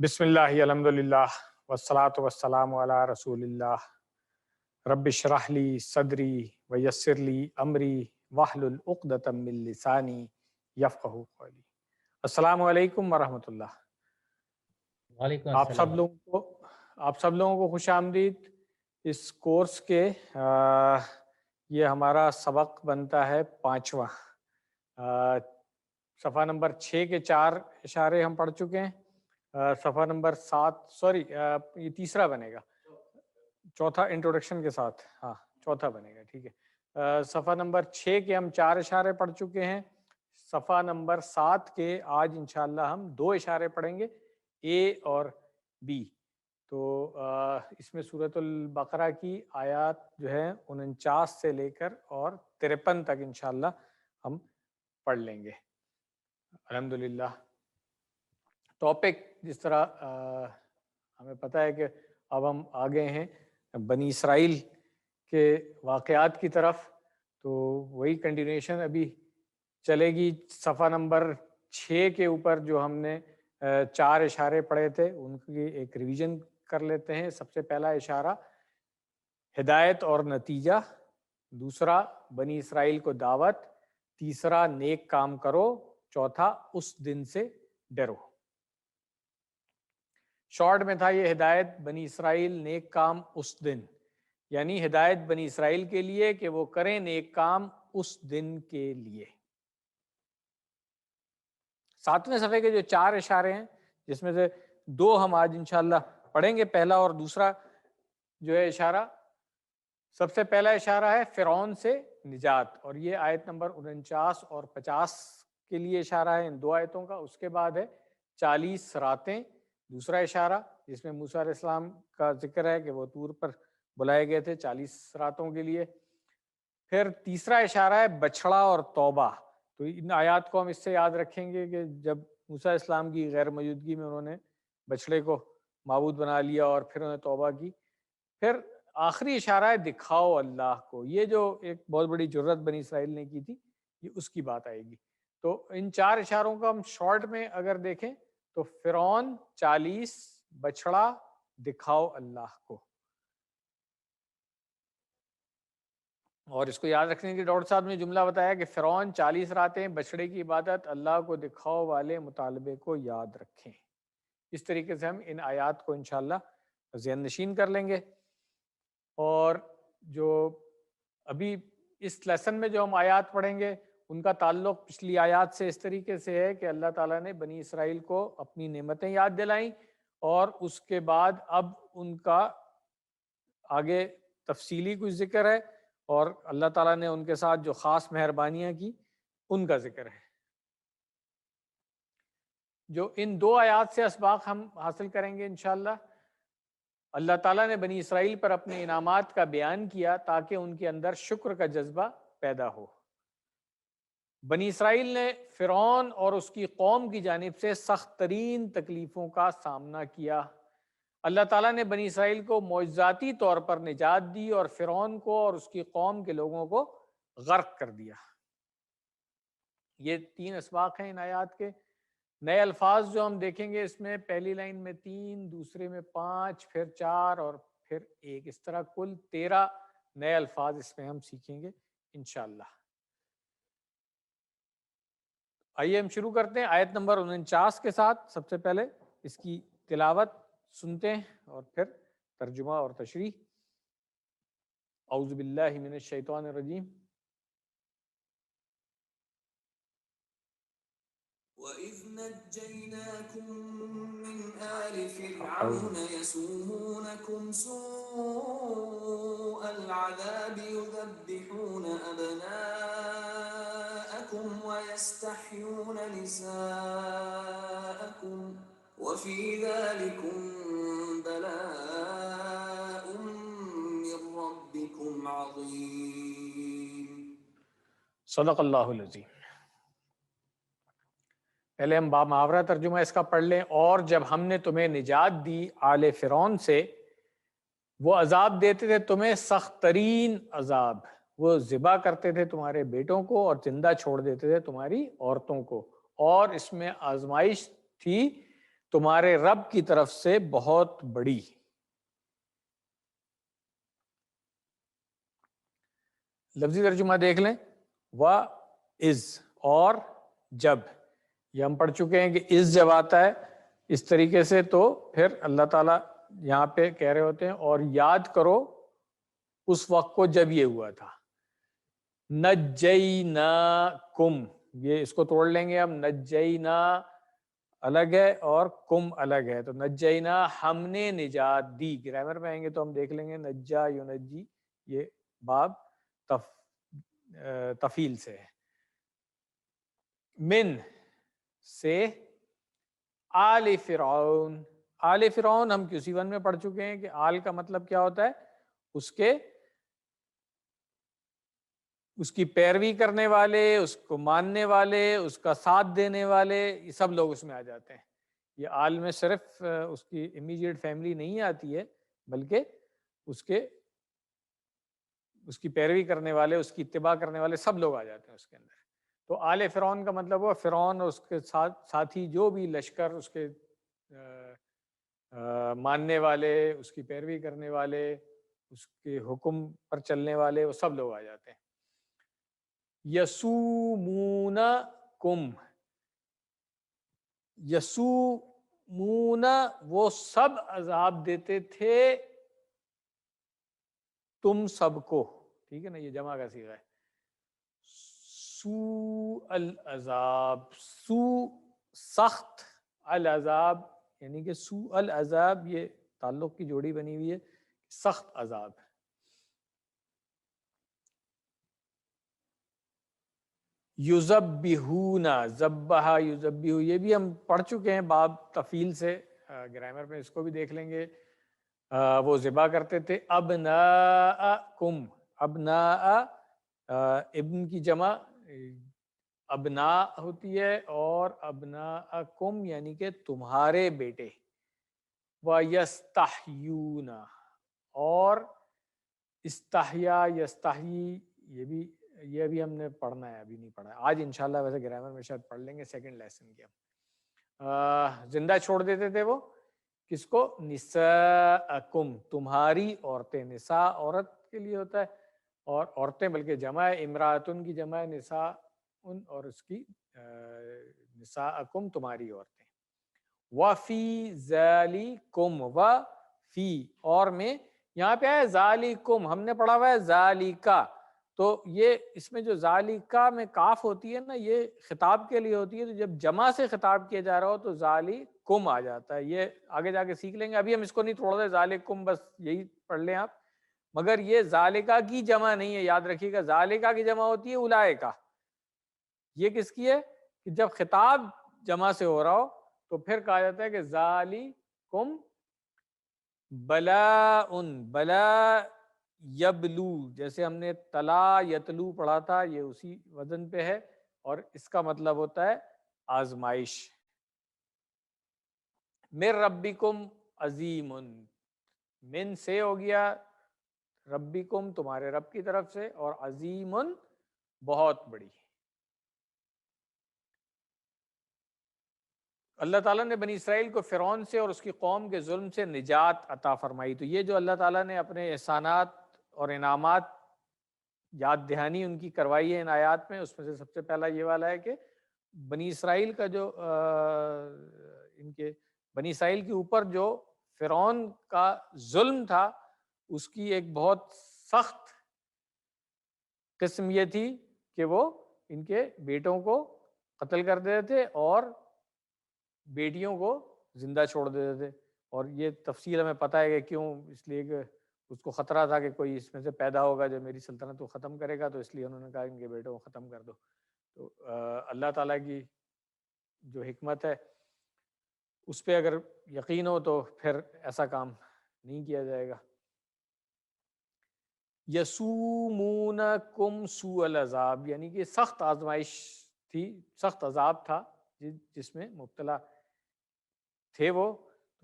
بسم اللہ الحمدللہ والصلاة والسلام علی رسول اللہ رب اشرح لی صدری ویسر لی امری واحلل عقدۃ من لسانی یفقہوا قولی۔ السلام علیکم ورحمۃ اللہ۔ وعلیکم آپ سب السلام۔ لوگوں کو خوش آمدید اس کورس کے۔ یہ ہمارا سبق بنتا ہے 5واں۔ صفحہ نمبر 6 کے 4 اشارے ہم پڑھ چکے ہیں۔ صفحہ نمبر 7 یہ تیسرا بنے گا، چوتھا انٹروڈکشن کے ساتھ، ہاں چوتھا بنے گا، ٹھیک ہے۔ صفحہ نمبر 6 کے ہم 4 اشارے پڑھ چکے ہیں۔ صفحہ نمبر 7 کے آج انشاءاللہ ہم 2 اشارے پڑھیں گے، اے اور بی۔ تو اس میں سورۃ البقرہ کی آیات جو ہے 49 سے لے کر اور 53 تک انشاءاللہ ہم پڑھ لیں گے الحمدللہ۔ ٹاپک جس طرح ہمیں پتہ ہے کہ اب ہم آگے ہیں بنی اسرائیل کے واقعات کی طرف، تو وہی کنٹینیوشن ابھی چلے گی۔ صفحہ نمبر 6 کے اوپر جو ہم نے 4 اشارے پڑھے تھے ان کی ایک ریویژن کر لیتے ہیں۔ سب سے پہلا اشارہ ہدایت اور نتیجہ، دوسرا بنی اسرائیل کو دعوت، تیسرا نیک کام کرو، چوتھا اس دن سے ڈرو۔ شارٹ میں تھا یہ ہدایت بنی اسرائیل نیک کام اس دن، یعنی ہدایت بنی اسرائیل کے لیے کہ وہ کریں نیک کام اس دن کے لیے۔ 7ویں صفحے کے جو 4 اشارے ہیں جس میں سے 2 ہم آج انشاءاللہ پڑھیں گے۔ پہلا اور دوسرا جو ہے اشارہ، سب سے پہلا اشارہ ہے فرعون سے نجات، اور یہ آیت نمبر 49 اور 50 کے لیے اشارہ ہے ان 2 آیتوں کا۔ اس کے بعد ہے 40 راتیں، دوسرا اشارہ جس میں موسیٰ علیہ السلام کا ذکر ہے کہ وہ طور پر بلائے گئے تھے 40 راتوں کے لیے۔ پھر تیسرا اشارہ ہے بچھڑا اور توبہ۔ تو ان آیات کو ہم اس سے یاد رکھیں گے کہ جب موسیٰ علیہ السلام کی غیر موجودگی میں انہوں نے بچھڑے کو معبود بنا لیا اور پھر انہوں نے توبہ کی۔ پھر آخری اشارہ ہے دکھاؤ اللہ کو۔ یہ جو ایک بہت بڑی جرت بنی اسرائیل نے کی تھی، یہ اس کی بات آئے گی۔ تو ان 4 اشاروں کا ہم شارٹ میں اگر دیکھیں تو فرعون، 40، بچھڑا، دکھاؤ اللہ کو۔ اور اس کو یاد رکھنے کی ڈاکٹر صاحب نے جملہ بتایا کہ فرعون 40 راتیں، بچھڑے کی عبادت، اللہ کو دکھاؤ والے مطالبے کو یاد رکھیں۔ اس طریقے سے ہم ان آیات کو انشاءاللہ ذہن نشین کر لیں گے۔ اور جو ابھی اس لیسن میں جو ہم آیات پڑھیں گے ان کا تعلق پچھلی آیات سے اس طریقے سے ہے کہ اللہ تعالیٰ نے بنی اسرائیل کو اپنی نعمتیں یاد دلائیں، اور اس کے بعد اب ان کا آگے تفصیلی کچھ ذکر ہے، اور اللہ تعالیٰ نے ان کے ساتھ جو خاص مہربانیاں کی ان کا ذکر ہے۔ جو ان 2 آیات سے اسباق ہم حاصل کریں گے انشاءاللہ، اللہ تعالیٰ نے بنی اسرائیل پر اپنے انعامات کا بیان کیا تاکہ ان کے اندر شکر کا جذبہ پیدا ہو۔ بنی اسرائیل نے فرعون اور اس کی قوم کی جانب سے سخت ترین تکلیفوں کا سامنا کیا۔ اللہ تعالیٰ نے بنی اسرائیل کو معجزاتی طور پر نجات دی اور فرعون کو اور اس کی قوم کے لوگوں کو غرق کر دیا۔ یہ 3 اسباق ہیں ان آیات کے۔ نئے الفاظ جو ہم دیکھیں گے اس میں پہلی لائن میں 3، دوسرے میں 5، پھر 4 اور پھر 1، اس طرح کل 13 نئے الفاظ اس میں ہم سیکھیں گے انشاءاللہ۔ آئیے ہم شروع کرتے ہیں آیت نمبر 49 کے ساتھ۔ سب سے پہلے اس کی تلاوت سنتے ہیں اور پھر ترجمہ اور تشریح۔ اعوذ باللہ من الشیطان الرجیم۔ وَإِذْ نَجَّيْنَاكُمْ مِنْ آلِ فِرْعَوْنَ يَسُومُونَكُمْ سُوءَ الْعَذَابِ يُذَبِّحُونَ أَبْنَاءَكُمْ وَيَسْتَحْيُونَ نِسَاءَكُمْ وَفِي ذَلِكُمْ بَلَاءٌ مِّن رَّبِّكُمْ عَظِيمٌ۔ صدق اللہ العظیم۔ پہلے ہم بامحاورہ ترجمہ اس کا پڑھ لیں۔ اور جب ہم نے تمہیں نجات دی آل فرعون سے، وہ عذاب دیتے تھے تمہیں سخت ترین عذاب، وہ ذبح کرتے تھے تمہارے بیٹوں کو اور زندہ چھوڑ دیتے تھے تمہاری عورتوں کو، اور اس میں آزمائش تھی تمہارے رب کی طرف سے بہت بڑی. لفظی ترجمہ دیکھ لیں. وَإِذْ اور جب. یہ ہم پڑھ چکے ہیں کہ از جب آتا ہے اس طریقے سے تو پھر اللہ تعالیٰ یہاں پہ کہہ رہے ہوتے ہیں اور یاد کرو اس وقت کو جب یہ ہوا تھا. نجیناکم، یہ اس کو توڑ لیں گے ہم. نجینا الگ ہے اور کم الگ ہے، تو نجینا ہم نے نجات دی. گرامر میں آئیں گے تو ہم دیکھ لیں گے نجا یونجی یہ باب تفیل سے ہے. من سے آل فرعون. آل فرعون ہم QC1 میں پڑھ چکے ہیں کہ آل کا مطلب کیا ہوتا ہے، اس کی پیروی کرنے والے، اس کو ماننے والے، اس کا ساتھ دینے والے، یہ سب لوگ اس میں آ جاتے ہیں. یہ آل میں صرف اس کی امیجیٹ فیملی نہیں آتی ہے بلکہ اس کی پیروی کرنے والے، اس کی اتباع کرنے والے سب لوگ آ جاتے ہیں اس کے اندر. تو آل فرعون کا مطلب ہوا فرعون اور اس کے ساتھی جو بھی لشکر، اس کے ماننے والے، اس کی پیروی کرنے والے، اس کے حکم پر چلنے والے، وہ سب لوگ آ جاتے ہیں. یسومونکم، یسومون وہ سب عذاب دیتے تھے تم سب کو. ٹھیک ہے نا، یہ جمع کا صیغہ ہے. سوء العذاب، سوء سخت، العذاب یعنی کہ سوء العذاب یہ تعلق کی جوڑی بنی ہوئی ہے، سخت عذاب. یذبحون، ذبح یذبح یہ بھی ہم پڑھ چکے ہیں باب تفیل سے، گرامر میں اس کو بھی دیکھ لیں گے. وہ ذبح کرتے تھے. ابناءکم، ابناء ابن کی جمع ابناء ہوتی ہے، اور ابناءکم یعنی کہ تمہارے بیٹے. وَيَسْتَحْيُونَ اور استحیا یستحیی یہ بھی ہم نے پڑھنا ہے، ابھی نہیں پڑھا ہے آج انشاءاللہ. ویسے گرامر میں شاید پڑھ لیں گے سیکنڈ لیسن کے ہم. زندہ چھوڑ دیتے تھے وہ کس کو؟ نساءکم تمہاری عورتیں. نساء عورت کے لیے ہوتا ہے، اور عورتیں بلکہ جمع ہے، امراتن کی جمع ہے نساء، اور اس کی نساءکم تمہاری عورتیں. وفی ذالکم، وفی اور میں یہاں پہ ہے ذالکم، ہم نے پڑھا ہوا ہے ذالکا، تو یہ اس میں جو ذالکا میں کاف ہوتی ہے نا، یہ خطاب کے لیے ہوتی ہے. تو جب جمع سے خطاب کیا جا رہا ہو تو ذالکم آ جاتا ہے. یہ آگے جا کے سیکھ لیں گے، ابھی ہم اس کو نہیں توڑ دیں. ذالکم بس یہی پڑھ لیں آپ، مگر یہ ذالکا کی جمع نہیں ہے، یاد رکھیے گا. ذالکا کی جمع ہوتی ہے اولائکا. یہ کس کی ہے کہ جب خطاب جمع سے ہو رہا ہو تو پھر کہا جاتا ہے کہ ذالکم بلاء، بلا یبلو، جیسے ہم نے تلا یتلو پڑھا تھا، یہ اسی وزن پہ ہے، اور اس کا مطلب ہوتا ہے آزمائش. من ربکم عظیم، من سے ہو گیا ربکم تمہارے رب کی طرف سے، اور عظیم بہت بڑی. اللہ تعالیٰ نے بنی اسرائیل کو فرعون سے اور اس کی قوم کے ظلم سے نجات عطا فرمائی. تو یہ جو اللہ تعالیٰ نے اپنے احسانات اور انعامات یاد دہانی ان کی کروائی ہے ان آیات میں، اس میں سے سب سے پہلا یہ والا ہے کہ بنی اسرائیل کا جو بنی اسرائیل کے اوپر جو فرعون کا ظلم تھا، اس کی ایک بہت سخت قسم یہ تھی کہ وہ ان کے بیٹوں کو قتل کر دیتے تھے اور بیٹیوں کو زندہ چھوڑ دیتے تھے. اور یہ تفصیل ہمیں پتہ ہے کہ کیوں، اس لیے کہ اس کو خطرہ تھا کہ کوئی اس میں سے پیدا ہوگا جو میری سلطنت کو ختم کرے گا، تو اس لیے انہوں نے کہا ان کے بیٹوں کو ختم کر دو. تو اللہ تعالیٰ کی جو حکمت ہے اس پہ اگر یقین ہو تو پھر ایسا کام نہیں کیا جائے گا. یسومونکم سوء العذاب یعنی کہ سخت آزمائش تھی، سخت عذاب تھا جس میں مبتلا تھے وہ.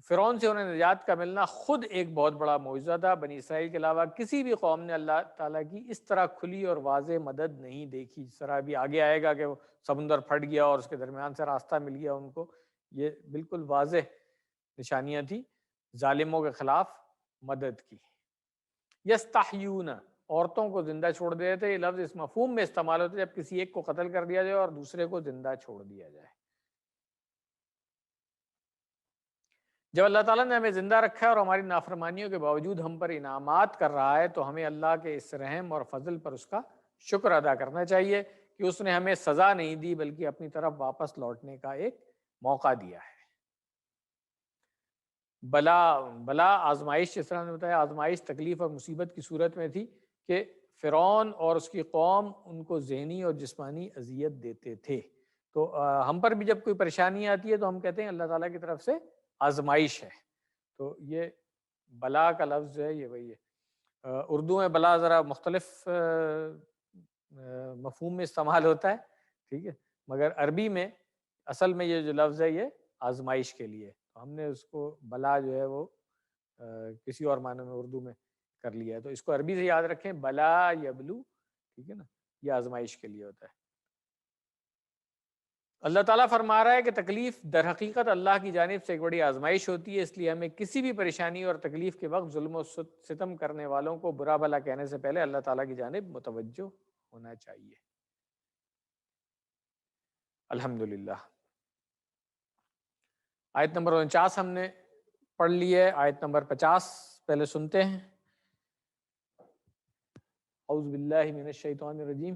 فرعون سے انہیں نجات کا ملنا خود ایک بہت بڑا معجزہ تھا. بنی اسرائیل کے علاوہ کسی بھی قوم نے اللہ تعالیٰ کی اس طرح کھلی اور واضح مدد نہیں دیکھی. جس طرح ابھی آگے آئے گا کہ وہ سمندر پھٹ گیا اور اس کے درمیان سے راستہ مل گیا ان کو، یہ بالکل واضح نشانیاں تھیں ظالموں کے خلاف مدد کی۔ یستحیون، عورتوں کو زندہ چھوڑ دیتے تھے، یہ لفظ اس مفہوم میں استعمال ہوتا ہے جب کسی ایک کو قتل کر دیا جائے اور دوسرے کو زندہ چھوڑ دیا جائے۔ جب اللہ تعالیٰ نے ہمیں زندہ رکھا ہے اور ہماری نافرمانیوں کے باوجود ہم پر انعامات کر رہا ہے تو ہمیں اللہ کے اس رحم اور فضل پر اس کا شکر ادا کرنا چاہیے کہ اس نے ہمیں سزا نہیں دی بلکہ اپنی طرف واپس لوٹنے کا ایک موقع دیا ہے۔ بلا آزمائش، جس طرح نے بتایا، آزمائش تکلیف اور مصیبت کی صورت میں تھی کہ فرعون اور اس کی قوم ان کو ذہنی اور جسمانی اذیت دیتے تھے۔ تو ہم پر بھی جب کوئی پریشانی آتی ہے تو ہم کہتے ہیں اللہ تعالیٰ کی طرف سے آزمائش ہے۔ تو یہ بلا کا لفظ جو ہے یہ وہی ہے۔ اردو میں بلا ذرا مختلف مفہوم میں استعمال ہوتا ہے، ٹھیک ہے، مگر عربی میں اصل میں یہ جو لفظ ہے یہ آزمائش کے لیے، تو ہم نے اس کو بلا جو ہے وہ کسی اور معنی میں اردو میں کر لیا ہے، تو اس کو عربی سے یاد رکھیں، بلا یبلو، ٹھیک ہے نا، یہ آزمائش کے لیے ہوتا ہے۔ اللہ تعالیٰ فرما رہا ہے کہ تکلیف در حقیقت اللہ کی جانب سے ایک بڑی آزمائش ہوتی ہے، اس لیے ہمیں کسی بھی پریشانی اور تکلیف کے وقت ظلم و ستم کرنے والوں کو برا بھلا کہنے سے پہلے اللہ تعالیٰ کی جانب متوجہ ہونا چاہیے۔ الحمدللہ۔ آیت نمبر 49 ہم نے پڑھ لی ہے، آیت نمبر 50 پہلے سنتے ہیں۔ اعوذ باللہ من الشیطان الرجیم۔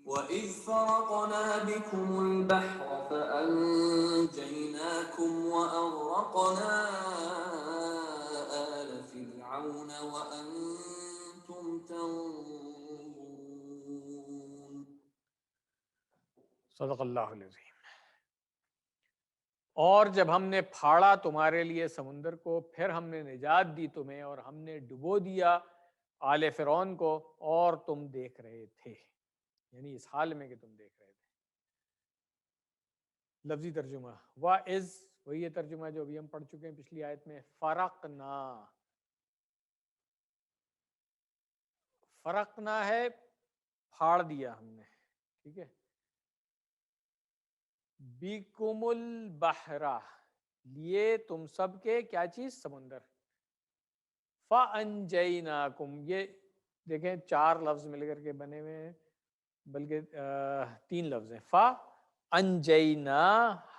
وَإِذْ فَرَقْنَا بِكُمُ الْبَحْرَ فَأَنْجَيْنَاكُمْ وَأَغْرَقْنَا آلَ فِرْعَوْنَ وَأَنْتُمْ تَنظُرُونَ۔ صدق اللہ العظیم۔ اور جب ہم نے پھاڑا تمہارے لیے سمندر کو، پھر ہم نے نجات دی تمہیں اور ہم نے ڈبو دیا آل فرعون کو اور تم دیکھ رہے تھے، یعنی اس حال میں کہ تم دیکھ رہے تھے۔ لفظی ترجمہ وَإِذْ، وہی ترجمہ جو ابھی ہم پڑھ چکے ہیں پچھلی آیت میں، فرقنا، فرقنا ہے پھاڑ دیا ہم نے، ٹھیک ہے، بِكُمُ الْبَحْرَ، لیے تم سب کے کیا چیز؟ سمندر، فَأَنْجَيْنَاكُمْ، یہ دیکھیں 4 لفظ مل کر کے بنے ہوئے ہیں، بلکہ 3 لفظ ہیں، فَأَنْجَيْنَا،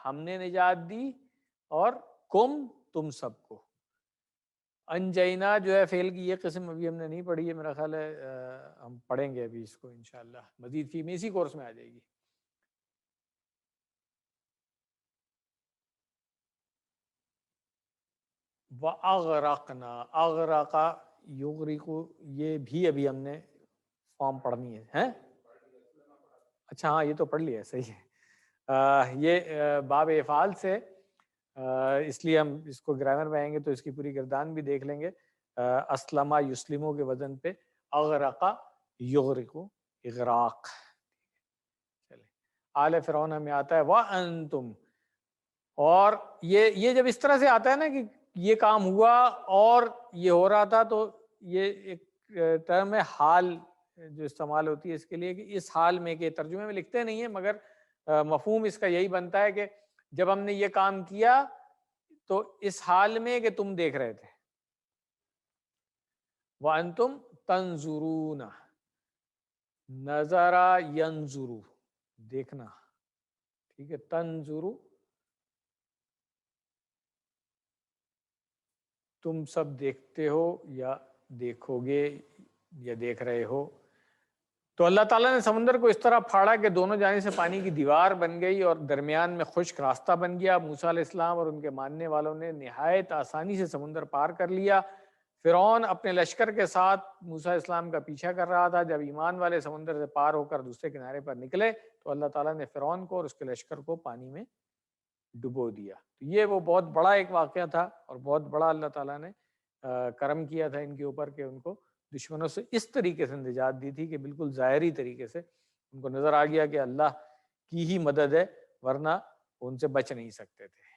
ہم نے نجات دی، اور کم، تم سب کو۔ انجینا جو ہے فعل کی یہ قسم ابھی ہم نے نہیں پڑھی ہے، میرا خیال ہے ہم پڑھیں گے ابھی اس کو انشاءاللہ مزید فی میں، اسی کورس میں آ جائے گی۔ وَأَغْرَقْنَا، اغرق یغرق، یہ بھی ابھی ہم نے فارم پڑھنی ہے، ہیں؟ اچھا ہاں یہ تو پڑھ لیا ہے، صحیح ہے۔ یہ باب افعال سے، اس لیے ہم اس کو گرامر میں آئیں گے تو اس کی پوری گردان بھی دیکھ لیں گے۔ اسلمہ یسلموں کے وزن پہ اغرق یغرق، اغراق۔ چلے، آل فرعون میں آتا ہے وَأَنْتُمْ، اور یہ جب اس طرح سے آتا ہے نا کہ یہ کام ہوا اور یہ ہو رہا تھا، تو یہ ایک ٹرم ہے حال جو استعمال ہوتی ہے اس کے لیے، کہ اس حال میں، کہ ترجمے میں لکھتے نہیں ہیں مگر مفہوم اس کا یہی بنتا ہے کہ جب ہم نے یہ کام کیا تو اس حال میں کہ تم دیکھ رہے تھے۔ وَأَنْتُمْ تَنْظُرُونَ، نظر ینظر، دیکھنا، ٹھیک ہے، تنظر، تم سب دیکھتے ہو یا دیکھو گے یا دیکھ رہے ہو۔ تو اللہ تعالیٰ نے سمندر کو اس طرح پھاڑا کہ دونوں جانب سے پانی کی دیوار بن گئی اور درمیان میں خشک راستہ بن گیا۔ موسیٰ علیہ السلام اور ان کے ماننے والوں نے نہایت آسانی سے سمندر پار کر لیا۔ فرعون اپنے لشکر کے ساتھ موسیٰ علیہ السلام کا پیچھا کر رہا تھا۔ جب ایمان والے سمندر سے پار ہو کر دوسرے کنارے پر نکلے تو اللہ تعالیٰ نے فرعون کو اور اس کے لشکر کو پانی میں ڈبو دیا۔ تو یہ وہ بہت بڑا ایک واقعہ تھا اور بہت بڑا اللہ تعالیٰ نے کرم کیا تھا ان کے اوپر کہ ان کو دشمنوں سے اس طریقے سے نجات دی تھی کہ بالکل ظاہری طریقے سے ان کو نظر آ گیا کہ اللہ کی ہی مدد ہے، ورنہ ان سے بچ نہیں سکتے تھے۔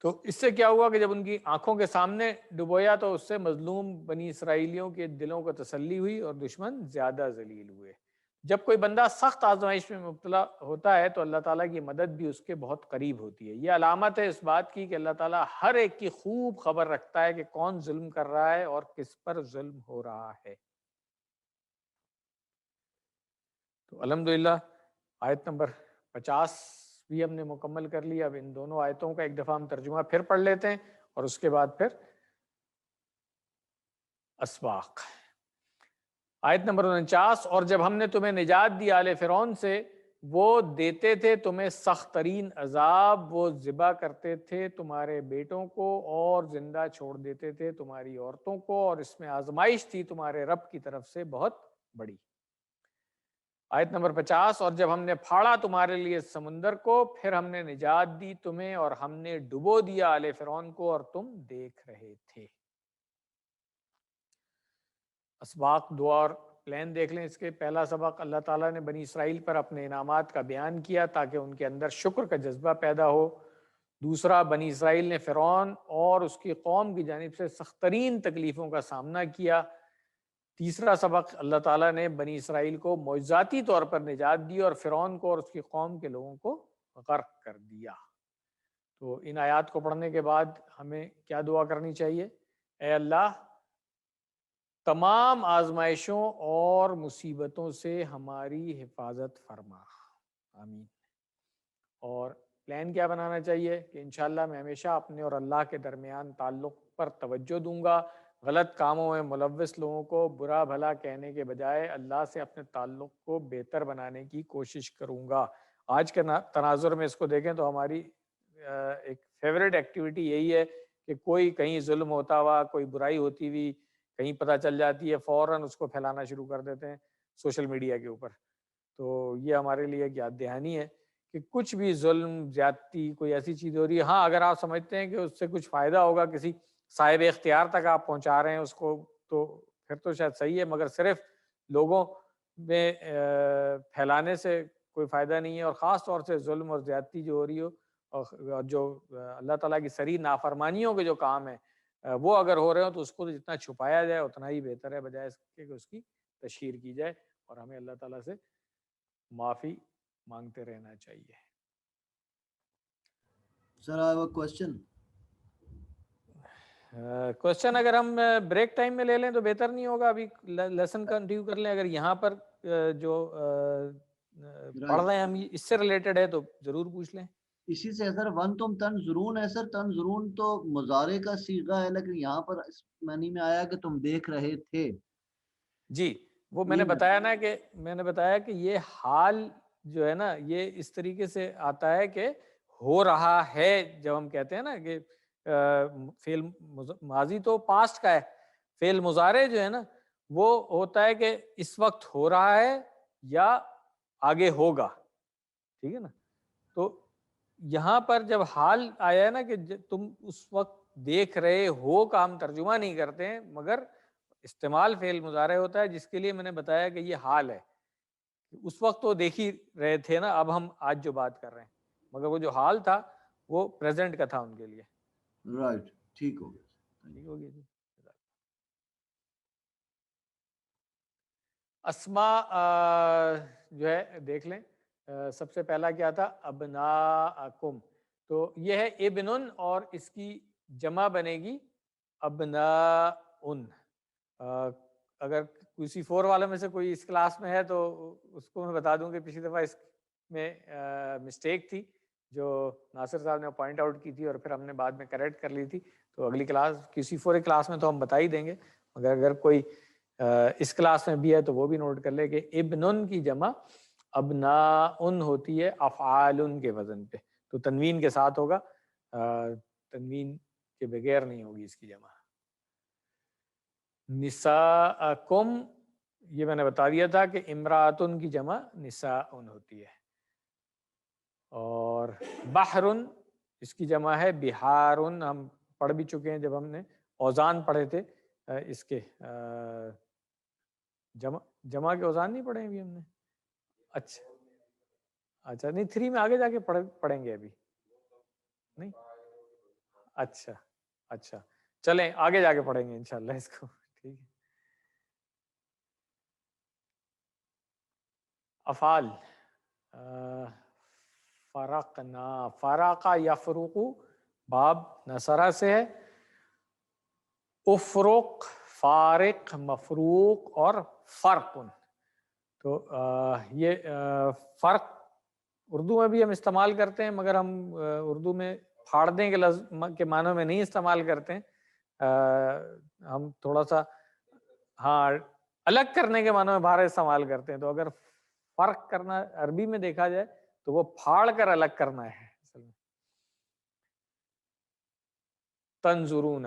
تو اس سے کیا ہوا کہ جب ان کی آنکھوں کے سامنے ڈبویا تو اس سے مظلوم بنی اسرائیلیوں کے دلوں کو تسلی ہوئی اور دشمن زیادہ ذلیل ہوئے۔ جب کوئی بندہ سخت آزمائش میں مبتلا ہوتا ہے تو اللہ تعالیٰ کی مدد بھی اس کے بہت قریب ہوتی ہے. یہ علامت ہے اس بات کی کہ اللہ تعالیٰ ہر ایک کی خوب خبر رکھتا ہے کہ کون ظلم کر رہا ہے اور کس پر ظلم ہو رہا ہے. تو الحمدللہ آیت نمبر 50 بھی ہم نے مکمل کر لی. اب ان دونوں آیتوں کا ایک دفعہ ہم ترجمہ پھر پڑھ لیتے ہیں اور اس کے بعد پھر اسباق. آیت نمبر 49. اور جب ہم نے تمہیں نجات دی آل فرعون سے، وہ دیتے تھے تمہیں سخت ترین عذاب، وہ ذبح کرتے تھے تمہارے بیٹوں کو اور زندہ چھوڑ دیتے تھے تمہاری عورتوں کو، اور اس میں آزمائش تھی تمہارے رب کی طرف سے بہت بڑی. آیت نمبر 50. اور جب ہم نے پھاڑا تمہارے لیے سمندر کو، پھر ہم نے نجات دی تمہیں اور ہم نے ڈبو دیا آل فرعون کو اور تم دیکھ رہے تھے. اسباق دعا اور پلان دیکھ لیں. اس کے پہلا سبق، اللہ تعالیٰ نے بنی اسرائیل پر اپنے انعامات کا بیان کیا تاکہ ان کے اندر شکر کا جذبہ پیدا ہو. دوسرا، بنی اسرائیل نے فرعون اور اس کی قوم کی جانب سے سخت ترین تکلیفوں کا سامنا کیا. تیسرا سبق، اللہ تعالیٰ نے بنی اسرائیل کو معجزاتی طور پر نجات دی اور فرعون کو اور اس کی قوم کے لوگوں کو غرق کر دیا. تو ان آیات کو پڑھنے کے بعد ہمیں کیا دعا کرنی چاہیے؟ اے اللہ، تمام آزمائشوں اور مصیبتوں سے ہماری حفاظت فرما. آمین. اور پلان کیا بنانا چاہیے کہ انشاءاللہ میں ہمیشہ اپنے اور اللہ کے درمیان تعلق پر توجہ دوں گا. غلط کاموں میں ملوث لوگوں کو برا بھلا کہنے کے بجائے اللہ سے اپنے تعلق کو بہتر بنانے کی کوشش کروں گا. آج کے تناظر میں اس کو دیکھیں تو ہماری ایک فیوریٹ ایکٹیویٹی یہی ہے کہ کوئی کہیں ظلم ہوتا ہوا، کوئی برائی ہوتی ہوئی کہیں پتہ چل جاتی ہے، فوراً اس کو پھیلانا شروع کر دیتے ہیں سوشل میڈیا کے اوپر. تو یہ ہمارے لیے ایک یاد دہانی ہے کہ کچھ بھی ظلم، زیادتی، کوئی ایسی چیز ہو رہی ہے، ہاں اگر آپ سمجھتے ہیں کہ اس سے کچھ فائدہ ہوگا، کسی صاحب اختیار تک آپ پہنچا رہے ہیں اس کو، تو پھر تو شاید صحیح ہے، مگر صرف لوگوں میں پھیلانے سے کوئی فائدہ نہیں ہے. اور خاص طور سے ظلم اور زیادتی جو ہو رہی ہو اور جو اللہ تعالیٰ کی صریح نافرمانیوں کے جو کام ہیں وہ اگر ہو رہے ہوں تو اس کو جتنا چھپایا جائے اتنا ہی بہتر ہے، بجائے اس کے کہ اس کی تشہیر کی جائے. اور ہمیں اللہ تعالیٰ سے معافی مانگتے رہنا چاہیے. Sir, I have a question. Question اگر ہم بریک ٹائم میں لے لیں تو بہتر نہیں ہوگا؟ ابھی لیسن کنٹینیو کر لیں. اگر یہاں پر جو پڑھ رہے ہیں ہم اس سے ریلیٹڈ ہے تو ضرور پوچھ لیں. اسی سے سر ون تم تنظرون ہے سر، تنظرون تو مضارع کا صیغہ ہے، لیکن یہاں پر اس معنی میں آیا کہ تم دیکھ رہے تھے. جی وہ میں نے بتایا نا کہ میں نے بتایا کہ یہ حال جو ہے نا یہ اس طریقے سے آتا ہے کہ ہو رہا ہے. جب ہم کہتے ہیں نا کہ فعل ماضی تو پاسٹ کا ہے، فعل مضارع جو ہے نا وہ ہوتا ہے کہ اس وقت ہو رہا ہے یا آگے ہوگا. ٹھیک ہے نا؟ تو یہاں پر جب حال آیا ہے نا کہ تم اس وقت دیکھ رہے ہو کا ہم ترجمہ نہیں کرتے ہیں، مگر استعمال فعل مضارع ہوتا ہے، جس کے لیے میں نے بتایا کہ یہ حال ہے. اس وقت تو دیکھ ہی رہے تھے نا، اب ہم آج جو بات کر رہے ہیں، مگر وہ جو حال تھا وہ پریزنٹ کا تھا ان کے لیے. رائٹ، ٹھیک ہو گیا. ٹھیک ہو گیا جی. اسماء جو ہے دیکھ لیں. سب سے پہلا کیا تھا؟ ابناءکم. تو یہ ہے ابن اور اس کی جمع بنے گی ابناءن. اگر کسی فور والوں میں سے کوئی اس کلاس میں ہے تو اس کو میں بتا دوں کہ پچھلی دفعہ اس میں مسٹیک تھی جو ناصر صاحب نے پوائنٹ آؤٹ کی تھی اور پھر ہم نے بعد میں کریکٹ کر لی تھی. تو اگلی کلاس کسی فور کلاس میں تو ہم بتا ہی دیں گے، مگر اگر کوئی اس کلاس میں بھی ہے تو وہ بھی نوٹ کر لے کہ ابنن کی جمع ابناءن ہوتی ہے افعالن کے وزن پہ. تو تنوین کے ساتھ ہوگا، تنوین کے بغیر نہیں ہوگی اس کی جمع. نساءکم یہ میں نے بتا دیا تھا کہ امراتن کی جمع نساءن ہوتی ہے. اور بحرن اس کی جمع ہے بحارن. ہم پڑھ بھی چکے ہیں جب ہم نے اوزان پڑھے تھے اس کے جمع کے اوزان نہیں پڑھے ابھی ہم نے. اچھا نہیں 3 میں آگے جا کے پڑھیں گے ابھی نہیں. اچھا چلیں آگے جا کے پڑھیں گے انشاءاللہ اس کو. ٹھیک ہے. افعال فرقنا، فرقا یفرقو باب نصرہ سے ہے، افرق فارق مفروق اور فرق. تو یہ فرق اردو میں بھی ہم استعمال کرتے ہیں، مگر ہم اردو میں پھاڑنے کے لفظ کے معنوں میں نہیں استعمال کرتے ہیں. ہم تھوڑا سا ہاں الگ کرنے کے معنوں میں باہر استعمال کرتے ہیں. تو اگر فرق کرنا عربی میں دیکھا جائے تو وہ پھاڑ کر الگ کرنا ہے اصل میں. تنظرون،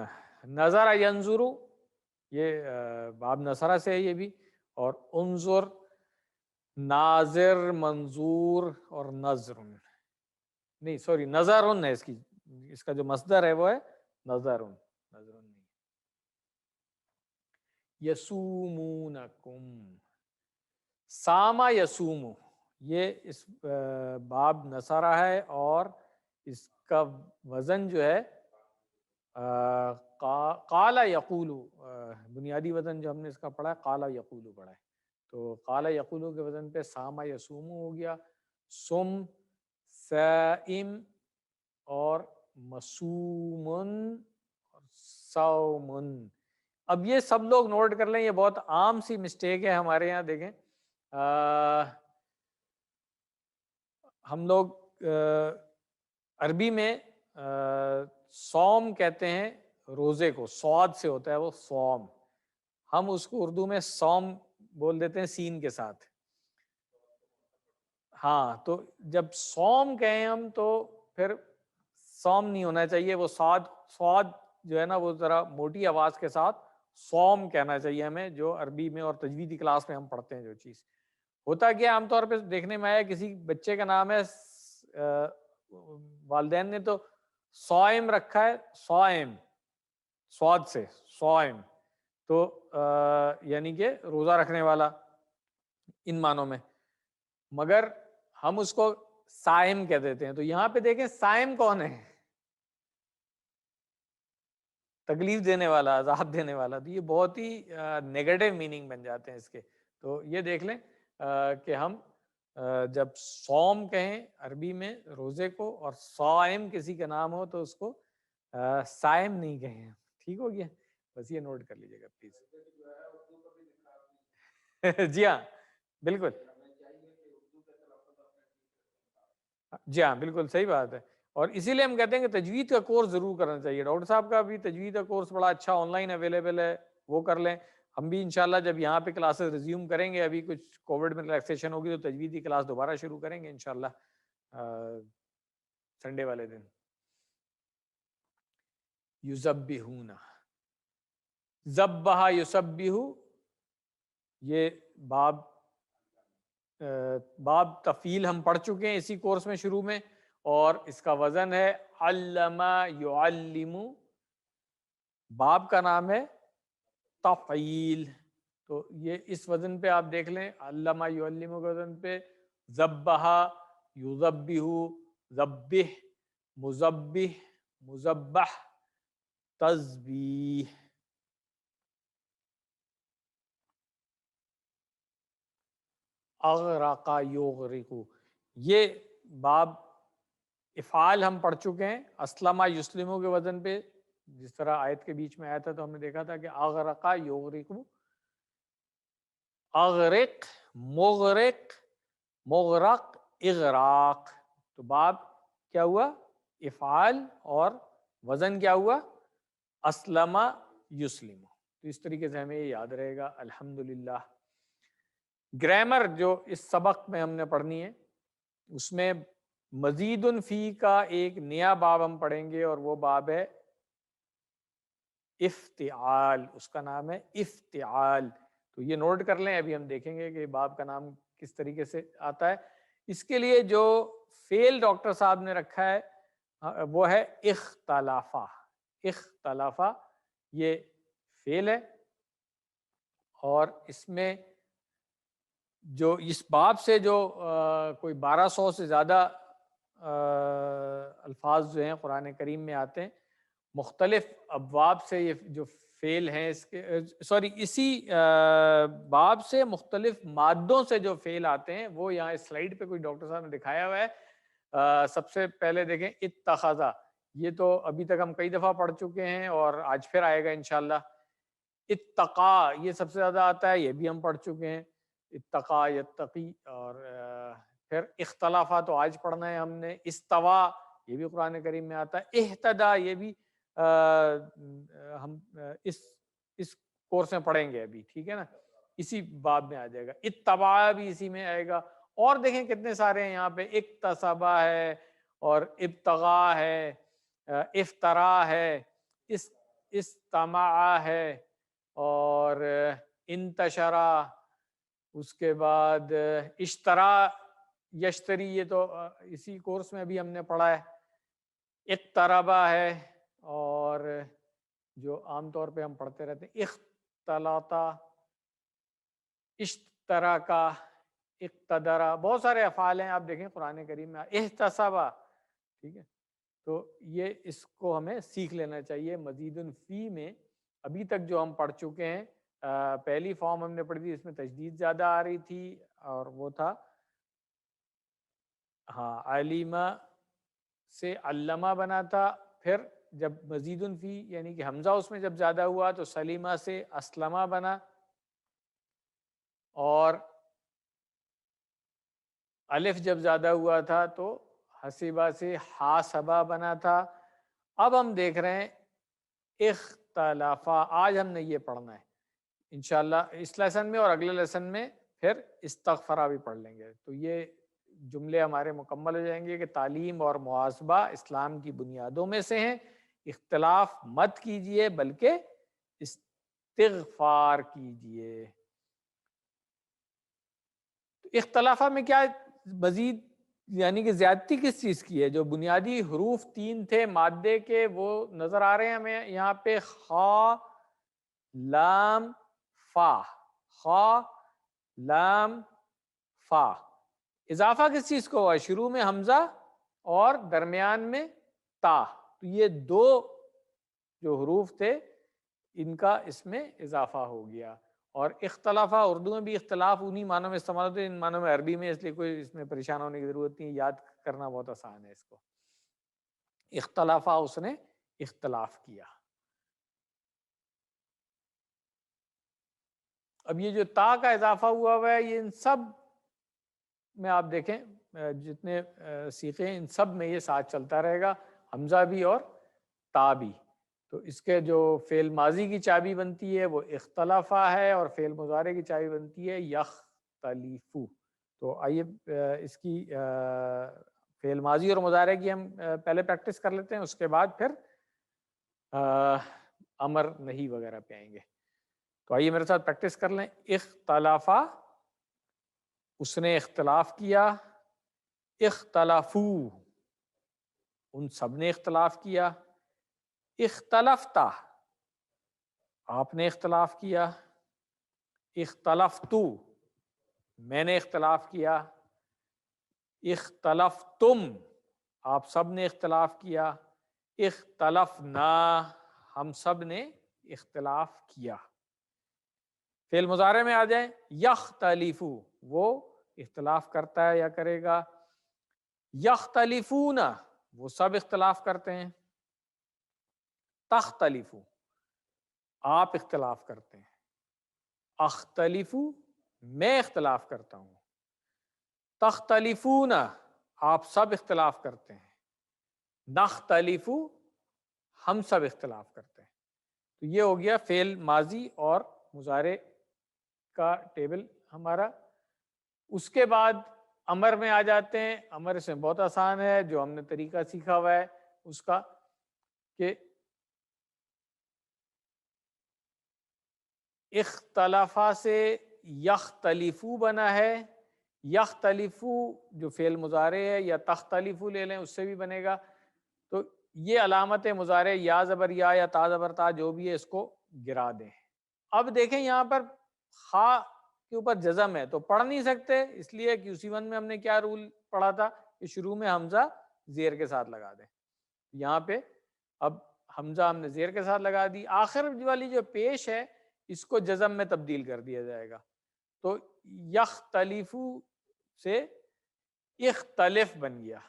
نظر ینظرو یہ باب نصرہ سے ہے یہ بھی، اور انظر ناظر منظور اور نظر نہیں سوری نظرن ہے اس کا جو مصدر ہے وہ ہے نظرن، نظرن نہیں. یسومونکم، ساما یسومو یہ اس باب نصرہ ہے، اور اس کا وزن جو ہے قال یقولو، بنیادی وزن جو ہم نے اس کا پڑھا ہے قال یقولو پڑھا ہے. تو قال یقولو کے وزن پہ ساما یسومو ہو گیا، سم سائم اور مسومن اور سومن. اب یہ سب لوگ نوٹ کر لیں، یہ بہت عام سی مسٹیک ہے ہمارے یہاں. دیکھیں ہم لوگ عربی میں صوم کہتے ہیں روزے کو، صاد سے ہوتا ہے وہ صوم، ہم اس کو اردو میں صوم بول دیتے ہیں سین کے ساتھ. ہاں تو جب صوم کہیں ہم تو پھر صوم نہیں ہونا چاہیے، وہ صاد جو ہے نا وہ ذرا موٹی آواز کے ساتھ صوم کہنا چاہیے ہمیں، جو عربی میں اور تجویدی کلاس میں ہم پڑھتے ہیں. جو چیز ہوتا کیا عام طور پہ دیکھنے میں آیا، کسی بچے کا نام ہے والدین نے تو صائم رکھا ہے، صائم صاد سے صائم، تو یعنی کہ روزہ رکھنے والا ان معنوں میں، مگر ہم اس کو صائم کہہ دیتے ہیں. تو یہاں پہ دیکھیں صائم کون ہے؟ تکلیف دینے والا، عذاب دینے والا. تو یہ بہت ہی نیگیٹو میننگ بن جاتے ہیں اس کے. تو یہ دیکھ لیں کہ ہم جب صوم کہیں عربی میں روزے کو، اور صائم کسی کا نام ہو تو اس کو صائم نہیں کہیں. ٹھیک ہو گیا؟ بس یہ نوٹ کر لیجیے گا پلیز. جی ہاں بالکل، جی ہاں بالکل صحیح بات ہے. اور اسی لیے ہم کہتے ہیں کہ تجوید کا کورس ضرور کرنا چاہیے. ڈاکٹر صاحب کا بھی تجوید کا کورس بڑا اچھا آن لائن اویلیبل ہے، وہ کر لیں. ہم بھی انشاءاللہ جب یہاں پہ کلاسز ریزیوم کریں گے، ابھی کچھ کووڈ میں ریلیکسیشن ہوگی تو تجوید کی کلاس دوبارہ شروع کریں گے انشاءاللہ سنڈے والے دن. یذبحون، ذبح یسبح، یہ باب تفعیل ہم پڑھ چکے ہیں اسی کورس میں شروع میں، اور اس کا وزن ہے علم یعلم، باب کا نام ہے تفعیل. تو یہ اس وزن پہ آپ دیکھ لیں، علم یعلم کے وزن پہ ذبح یذبح، ذبح مذبح مذبح تذبیح. اغرق یغرق، یہ باب افعال ہم پڑھ چکے ہیں. اسلم یسلم کے وزن پہ جس طرح آیت کے بیچ میں آیا تھا تو ہم نے دیکھا تھا کہ اغرق یغرق، اغرق مغرق مغرق اغراق. تو باب کیا ہوا؟ افعال، اور وزن کیا ہوا؟ اسلم یسلم. تو اس طریقے سے ہمیں یہ یاد رہے گا الحمدللہ. گرامر جو اس سبق میں ہم نے پڑھنی ہے، اس میں مزید فی کا ایک نیا باب ہم پڑھیں گے، اور وہ باب ہے افتعال. اس کا نام ہے افتعال. تو یہ نوٹ کر لیں، ابھی ہم دیکھیں گے کہ باب کا نام کس طریقے سے آتا ہے. اس کے لیے جو فعل ڈاکٹر صاحب نے رکھا ہے وہ ہے اختلافہ. اختلافہ یہ فعل ہے، اور اس میں جو اس باب سے جو کوئی 1200 سے زیادہ الفاظ جو ہیں قرآن کریم میں آتے ہیں، مختلف ابواب سے یہ جو فعل ہیں اس کے سوری اسی باب سے مختلف مادوں سے جو فعل آتے ہیں وہ یہاں اس سلائیڈ پہ کوئی ڈاکٹر صاحب نے دکھایا ہوا ہے. سب سے پہلے دیکھیں اتخذا, یہ تو ابھی تک ہم کئی دفعہ پڑھ چکے ہیں اور آج پھر آئے گا انشاءاللہ. اتقا یہ سب سے زیادہ آتا ہے, یہ بھی ہم پڑھ چکے ہیں. اتقا یتقی. اور پھر اختلافا تو آج پڑھنا ہے ہم نے. استوا یہ بھی قرآن کریم میں آتا ہے. اہتدا یہ بھی ہم اس کورس میں پڑھیں گے ابھی, ٹھیک ہے نا, اسی باب میں آ جائے گا. اتباع بھی اسی میں آئے گا. اور دیکھیں کتنے سارے ہیں یہاں پہ. اکتسبا ہے اور ابتغا ہے, افطرا ہے, استماع ہے اور انتشرا, اس کے بعد اشترا یشتری, یہ تو اسی کورس میں ابھی ہم نے پڑھا ہے. اقتربا ہے اور جو عام طور پہ ہم پڑھتے رہتے ہیں اختلاطا, اشتراکا, اقتدرا, بہت سارے افعال ہیں آپ دیکھیں قرآن کریم میں. احتسابا, ٹھیک ہے, تو یہ اس کو ہمیں سیکھ لینا چاہیے. مزید فی میں ابھی تک جو ہم پڑھ چکے ہیں, پہلی فارم ہم نے پڑھی تھی, اس میں تجدید زیادہ آ رہی تھی اور وہ تھا علیمہ سے علمہ بنا تھا. پھر جب مزید فی یعنی کہ حمزہ اس میں جب زیادہ ہوا تو سلیمہ سے اسلمہ بنا, اور الف جب زیادہ ہوا تھا تو حسیبہ سے حاسبہ بنا تھا. اب ہم دیکھ رہے ہیں اختلافا, آج ہم نے یہ پڑھنا ہے انشاءاللہ اس لیسن میں, اور اگلے لیسن میں پھر استغفرہ بھی پڑھ لیں گے. تو یہ جملے ہمارے مکمل ہو جائیں گے کہ تعلیم اور محاسبہ اسلام کی بنیادوں میں سے ہیں. اختلاف مت کیجئے بلکہ استغفار کیجئے. اختلافہ میں کیا مزید یعنی کہ زیادتی کس چیز کی ہے؟ جو بنیادی حروف 3 تھے مادے کے وہ نظر آ رہے ہیں ہمیں یہاں پہ, خا لام فا, خا لام فا. اضافہ کس چیز کو ہوا؟ شروع میں حمزہ اور درمیان میں تا. تو یہ 2 جو حروف تھے ان کا اس میں اضافہ ہو گیا. اور اختلافہ اردو میں بھی اختلاف انہی معنوں میں استعمال ہوتے ہیں, ان معنوں میں عربی میں, اس لیے کوئی اس میں پریشان ہونے کی ضرورت نہیں, یاد کرنا بہت آسان ہے اس کو. اختلافہ اس نے اختلاف کیا. اب یہ جو تا کا اضافہ ہوا ہے یہ ان سب میں آپ دیکھیں جتنے سیکھے ان سب میں یہ ساتھ چلتا رہے گا, حمزہ بھی اور تا بھی. تو اس کے جو فعل ماضی کی چابی بنتی ہے وہ اختلافہ ہے, اور فعل مضارع کی چابی بنتی ہے یختلیفو. تو آئیے اس کی فعل ماضی اور مضارع کی ہم پہلے پریکٹس کر لیتے ہیں, اس کے بعد پھر امر نہیں وغیرہ پہ آئیں گے. تو آئیے میرے ساتھ پریکٹس کر لیں. اختلافہ اس نے اختلاف کیا, اختلافو ان سب نے اختلاف کیا, اختلفتا آپ نے اختلاف کیا, اختلفتو میں نے اختلاف کیا, اختلفتم آپ سب نے اختلاف کیا, اختلفنا ہم سب نے اختلاف کیا. فعل مضارع میں آ جائیں, یختلفو وہ اختلاف کرتا ہے یا کرے گا, یختلفون وہ سب اختلاف کرتے ہیں, تختلفو آپ اختلاف کرتے ہیں, اختلفو میں اختلاف کرتا ہوں, تختلفون آپ سب اختلاف کرتے ہیں, نختلفو ہم سب اختلاف کرتے ہیں. تو یہ ہو گیا فعل ماضی اور مضارع کا ٹیبل ہمارا. اس کے بعد امر میں آ جاتے ہیں. امر اس میں بہت آسان ہے, جو ہم نے طریقہ سیکھا ہوا ہے اس کا, کہ اختلافہ سے یختلفو بنا ہے. یختلفو جو فعل مضارع ہے, یا تختلفو لے لیں اس سے بھی بنے گا. تو یہ علامت مضارع یا زبر یا تا زبر تا جو بھی ہے اس کو گرا دیں. اب دیکھیں یہاں پر خا کے اوپر جزم ہے تو پڑھ نہیں سکتے, اس لیے QC1 میں ہم نے کیا رول پڑھا تھا کہ شروع میں حمزہ زیر کے ساتھ لگا دیں. یہاں پہ اب حمزہ ہم نے زیر کے ساتھ لگا دی. آخر والی جو پیش ہے اس کو جزم میں تبدیل کر دیا جائے گا. تو یختلف سے اختلف بن گیا.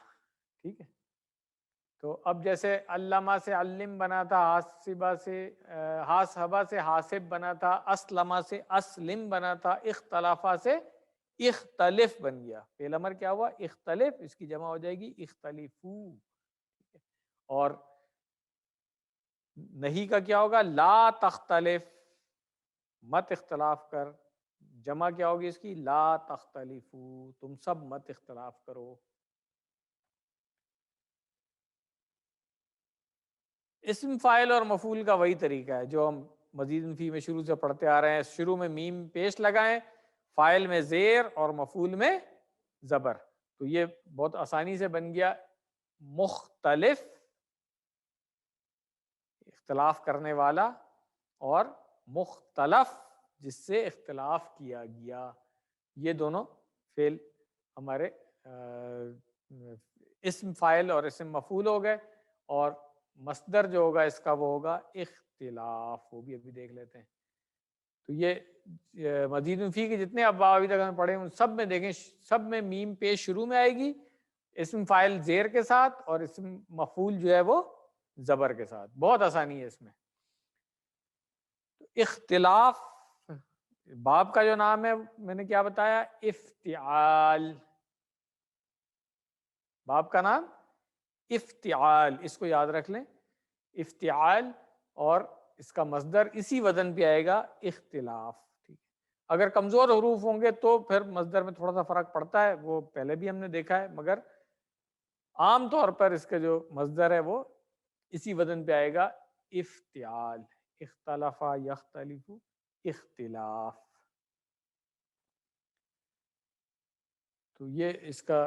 ٹھیک ہے. تو اب جیسے علامہ سے علم بنا تھا، حاسبہ سے حاسبہ سے حاسب بنا تھا، اسلمہ سے اسلم بنا تھا، اختلافہ سے اختلف بن گیا. فعل امر کیا ہوا؟ اختلف. اس کی جمع ہو جائے گی اختلفو. اور نہیں کا کیا ہوگا؟ لا تختلف، مت اختلاف کر. جمع کیا ہوگی اس کی؟ لا تختلفو، تم سب مت اختلاف کرو. اسم فاعل اور مفعول کا وہی طریقہ ہے جو ہم مزید فی میں شروع سے پڑھتے آ رہے ہیں. شروع میں میم پیش لگائیں، فاعل میں زیر اور مفعول میں زبر. تو یہ بہت آسانی سے بن گیا مختلف، اختلاف کرنے والا، اور مختلف جس سے اختلاف کیا گیا. یہ دونوں فعل ہمارے اسم فاعل اور اسم مفعول ہو گئے. اور مصدر جو ہوگا اس کا وہ ہوگا اختلاف. وہ بھی ابھی دیکھ لیتے ہیں. تو یہ مزید فی کے جتنے ابواب ابھی تک ہم پڑھے ان سب میں دیکھیں، سب میں میم پیش شروع میں آئے گی، اسم فاعل زیر کے ساتھ، اور اسم مفعول جو ہے وہ زبر کے ساتھ. بہت آسانی ہے اس میں. اختلاف باب کا جو نام ہے میں نے کیا بتایا؟ افتعال. باب کا نام افتعال، اس کو یاد رکھ لیں. افتعال، اور اس کا مصدر اسی وزن پہ آئے گا اختلاف. ٹھیک ہے. اگر کمزور حروف ہوں گے تو پھر مصدر میں تھوڑا سا فرق پڑتا ہے، وہ پہلے بھی ہم نے دیکھا ہے، مگر عام طور پر اس کا جو مصدر ہے وہ اسی وزن پہ آئے گا افتعال. اختلف یختلف اختلاف. تو یہ اس کا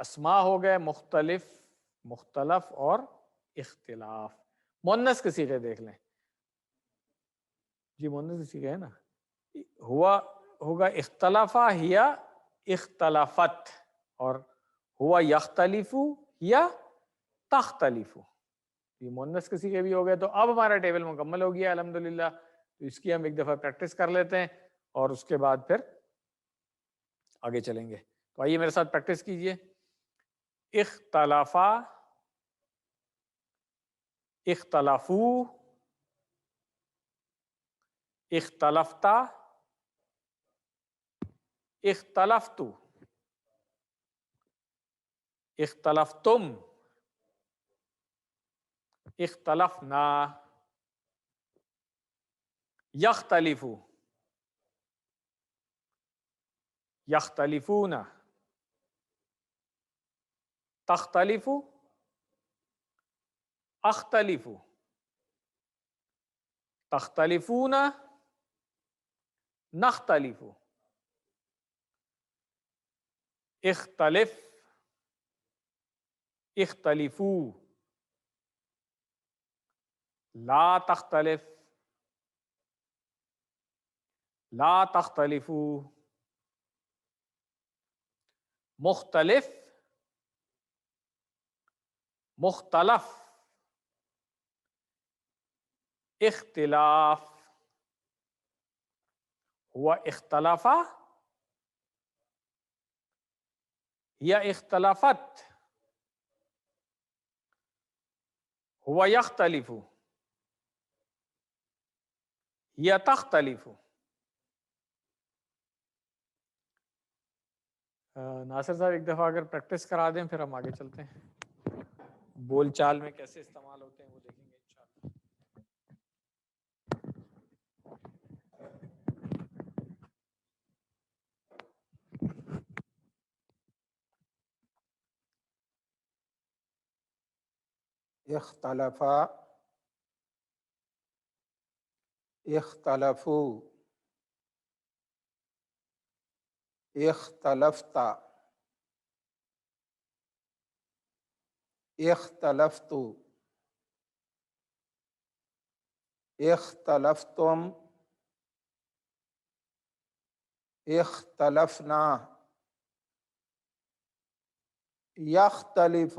اسماء ہو گئے مختلف، مختلف اور اختلاف. مؤنث کے صیغے دیکھ لیں. جی مؤنث کے صیغے ہے نا. ہوا ہوگا اختلافا ہیا اختلافت، اور ہوا یختلف یا تختلف. یہ مؤنث کے صیغے بھی ہو گئے. تو اب ہمارا ٹیبل مکمل ہو گیا الحمدللہ. تو اس کی ہم ایک دفعہ پریکٹس کر لیتے ہیں اور اس کے بعد پھر آگے چلیں گے. تو آئیے میرے ساتھ پریکٹس کیجئے. اختلافا، اختلافو، اختلفتا، اختلفتو، اختلفتم، اختلفنا، یختلفو، یختلفون، تختلف، اختلف، تختلفون، نختلف، اختلف، اختلفو، لا تختلف، لا تختلفو، مختلف، مختلف، اختلاف. ہوا اختلافا یا اختلافت، ہوا یختلف یا تختلف. ناصر صاحب ایک دفعہ اگر پریکٹس کرا دیں پھر ہم آگے چلتے ہیں. بول چال میں کیسے استعمال ہوتے ہیں وہ دیکھیں گے انشاءاللہ. اختلفا، اختلفو، اختلفتا، اختلفتو، اختلفتم، اختلفنا، یختلف،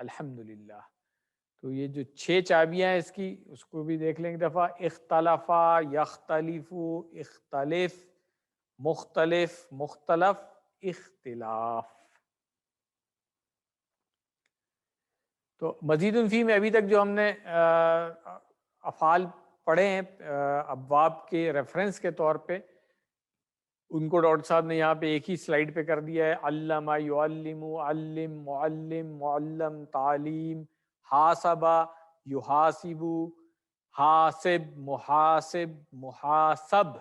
الحمدللہ. تو یہ جو 6 چابیاں ہیں اس کی، اس کو بھی دیکھ لیں ایک دفعہ. اختلفا، یختلف، اختلف، مختلف، مختلف، اختلاف. تو مزید فی میں ابھی تک جو ہم نے افعال پڑھے ہیں ابواب کے ریفرنس کے طور پہ، ان کو ڈاکٹر صاحب نے یہاں پہ ایک ہی سلائیڈ پہ کر دیا ہے. علم، یعلم، علم، معلم، معلم، تعلیم. حاسب، یحاسب، حاسب، محاسب، محاسب.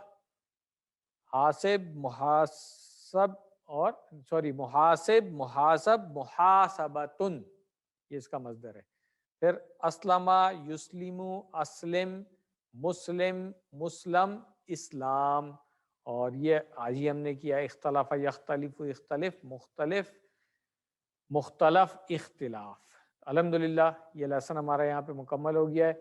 حاسب، محاسب، اور محاسب، محاسب، محاسبتن، یہ اس کا مصدر ہے. پھر اسلم، یسلم، اسلم، مسلم، مسلم، اسلام. اور یہ آج ہی ہم نے کیا اختلاف، یختلف، اختلف، مختلف، مختلف، اختلاف. الحمدللہ یہ لیسن ہمارا یہاں پہ مکمل ہو گیا ہے.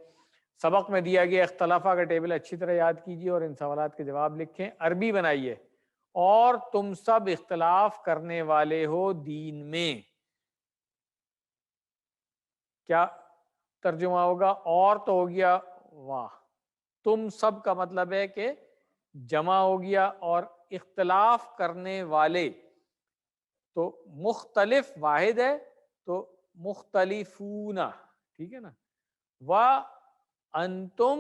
سبق میں دیا گیا اختلافہ کا ٹیبل اچھی طرح یاد کیجیے اور ان سوالات کے جواب لکھیں. عربی بنائیے. اور تم سب اختلاف کرنے والے ہو دین میں. کیا ترجمہ ہوگا؟ اور تو ہو گیا واہ. تم سب کا مطلب ہے کہ جمع ہو گیا، اور اختلاف کرنے والے تو مختلف واحد ہے تو مختلفون، ٹھیک ہے نا. وَأَنْتُمْ،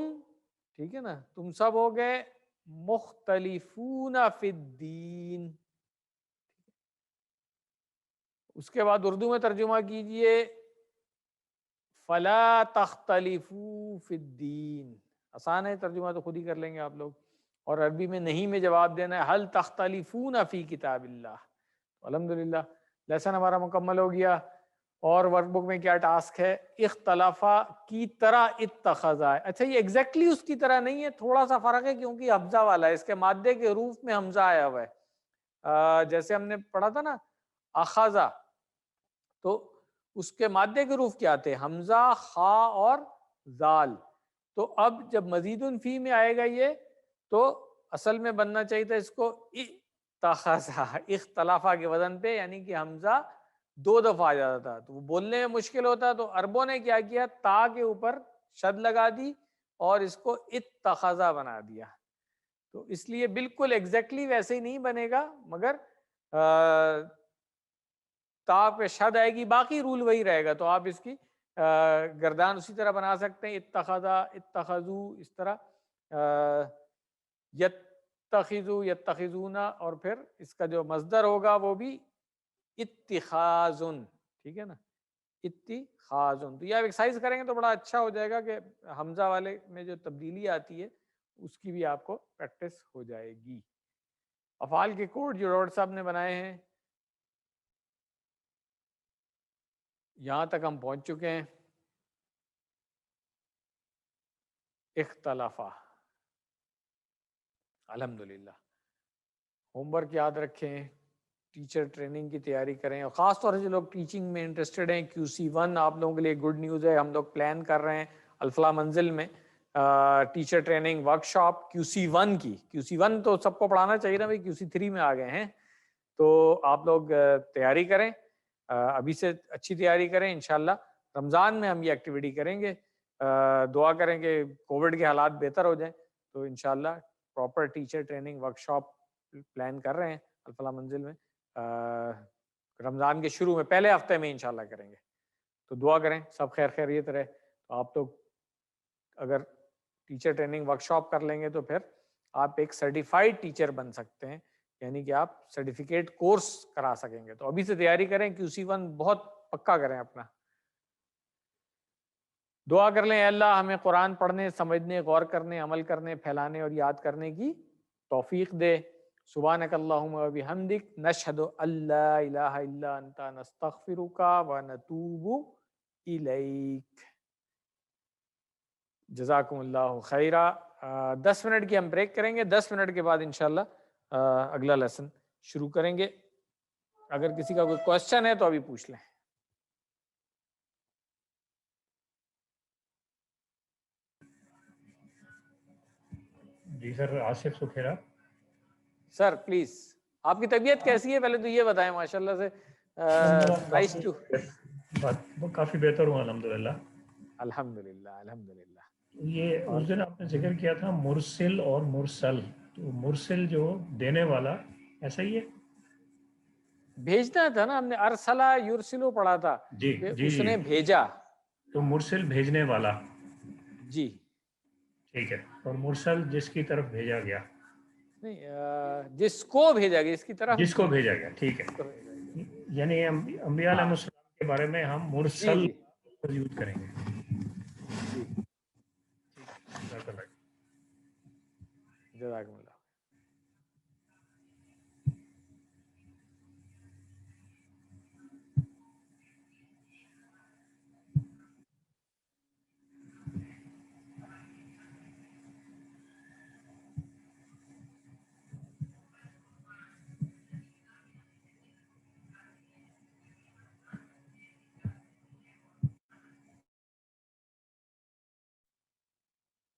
ٹھیک ہے نا، تم سب ہو گئے مختلفون فی الدین. اس کے بعد اردو میں ترجمہ کیجئے فَلَا تَخْتَلِفُوا فِي الدِّينِ. آسان ہے ترجمہ، تو خود ہی کر لیں گے آپ لوگ. اور عربی میں نہیں میں جواب دینا ہے هل تختلفون فی کتاب اللہ. الحمدللہ لیسن ہمارا مکمل ہو گیا. اور ورک بک میں کیا ٹاسک ہے؟ اختلافہ کی طرح اتخذا ہے. اچھا یہ ایگزیکٹلی اس کی طرح نہیں ہے، تھوڑا سا فرق ہے کیونکہ حمزہ والا ہے، اس کے مادے کے حروف میں حمزہ آیا ہوا ہے. جیسے ہم نے پڑھا تھا نا اخذا، تو اس کے مادے کے حروف کیا تھے؟ حمزہ، خا اور زال. تو اب جب مزید فی میں آئے گا یہ، تو اصل میں بننا چاہیے تھا اس کو اتخذا، اختلافہ کے وزن پہ، یعنی کہ حمزہ 2 دفعہ آ جاتا تھا تو وہ بولنے میں مشکل ہوتا. تو عربوں نے کیا کیا؟ تا کے اوپر شد لگا دی اور اس کو اتخذا بنا دیا. تو اس لیے بالکل ایگزیکٹلی ویسے ہی نہیں بنے گا، مگر تا پہ شد آئے گی، باقی رول وہی رہے گا. تو آپ اس کی گردان اسی طرح بنا سکتے ہیں، اتخذا، اتخذو، اس طرح یتخذو، یتخذون، اور پھر اس کا جو مصدر ہوگا وہ بھی اتخاذن، ٹھیک ہے نا، اتخاذن. تو یہ آپ ایکسرسائز کریں گے تو بڑا اچھا ہو جائے گا کہ حمزہ والے میں جو تبدیلی آتی ہے اس کی بھی آپ کو پریکٹس ہو جائے گی. افعال کے کوڈ جو ڈاکٹر صاحب نے بنائے ہیں، یہاں تک ہم پہنچ چکے ہیں. اختلافہ، الحمدللہ. ہوم ورک یاد رکھیں، ٹیچر ٹریننگ کی تیاری کریں، اور خاص طور سے جو لوگ ٹیچنگ میں انٹرسٹڈ ہیں QC1 آپ لوگوں کے لیے گڈ نیوز ہے. ہم لوگ پلان کر رہے ہیں الفلاح منزل میں ٹیچر ٹریننگ ورکشاپ QC1 کی. QC1 تو سب کو پڑھانا چاہیے نا بھائی، QC3 میں آ گئے ہیں. تو آپ لوگ تیاری کریں، ابھی سے اچھی تیاری کریں. انشاءاللہ رمضان میں ہم یہ ایکٹیویٹی کریں گے. دعا کریں کہ کووڈ کے حالات بہتر ہو جائیں. تو انشاءاللہ proper teacher training workshop plan کر رہے ہیں الفلاح منزل میں. رمضان کے شروع میں پہلے ہفتے میں انشاءاللہ کریں گے. تو دعا کریں سب خیر خیریت رہے. تو آپ لوگ اگر ٹیچر ٹریننگ ورکشاپ کر لیں گے تو پھر آپ ایک سرٹیفائڈ ٹیچر بن سکتے ہیں، یعنی کہ آپ سرٹیفکیٹ کورس کرا سکیں گے. تو ابھی سے تیاری کریں، QC1 بہت پکا کریں اپنا. دعا کر لیں، اے اللہ ہمیں قرآن پڑھنے، سمجھنے، غور کرنے، عمل کرنے، پھیلانے اور یاد کرنے کی توفیق دے. سبحانک اللہم و بحمدک، نشہد ان لا الہ الا انت، نستغفرک و نتوب الیک. جزاکم اللہ خیرہ. 10 منٹ کی ہم بریک کریں گے. 10 منٹ کے بعد انشاءاللہ اگلا لیسن شروع کریں گے. اگر کسی کا کوئی کوشچن ہے تو ابھی پوچھ لیں. جی سر، آصف سکھیرا. سر پلیز، آپ کی طبیعت کیسی ہے پہلے تو یہ بتائیں. ماشاءاللہ سے نائس ٹو وہ کافی بہتر ہوا الحمدللہ. الحمدللہ الحمدللہ. یہ اس دن آپ نے ذکر کیا تھا مرسل اور مرسل، تو مرسل جو دینے والا ایسا ہی ہے؟ بھیجنا تھا نا، ہم نے ارسلہ یرسلو پڑھا تھا جی کہ جی اس نے جی، بھیجا. تو مرسل بھیجنے والا، جی ٹھیک ہے، اور مرسل جس کی طرف بھیجا گیا، نہیں، جس کو بھیجا گیا، اس کی طرف جس کو بھیجا گیا، ٹھیک جس ہے. کو بھیجا گیا. یعنی انبیاء علیہ ہاں السلام کے بارے میں ہم جی مرسل جی یوز کریں گے. جی جزاک اللہ. جزاکم اللہ.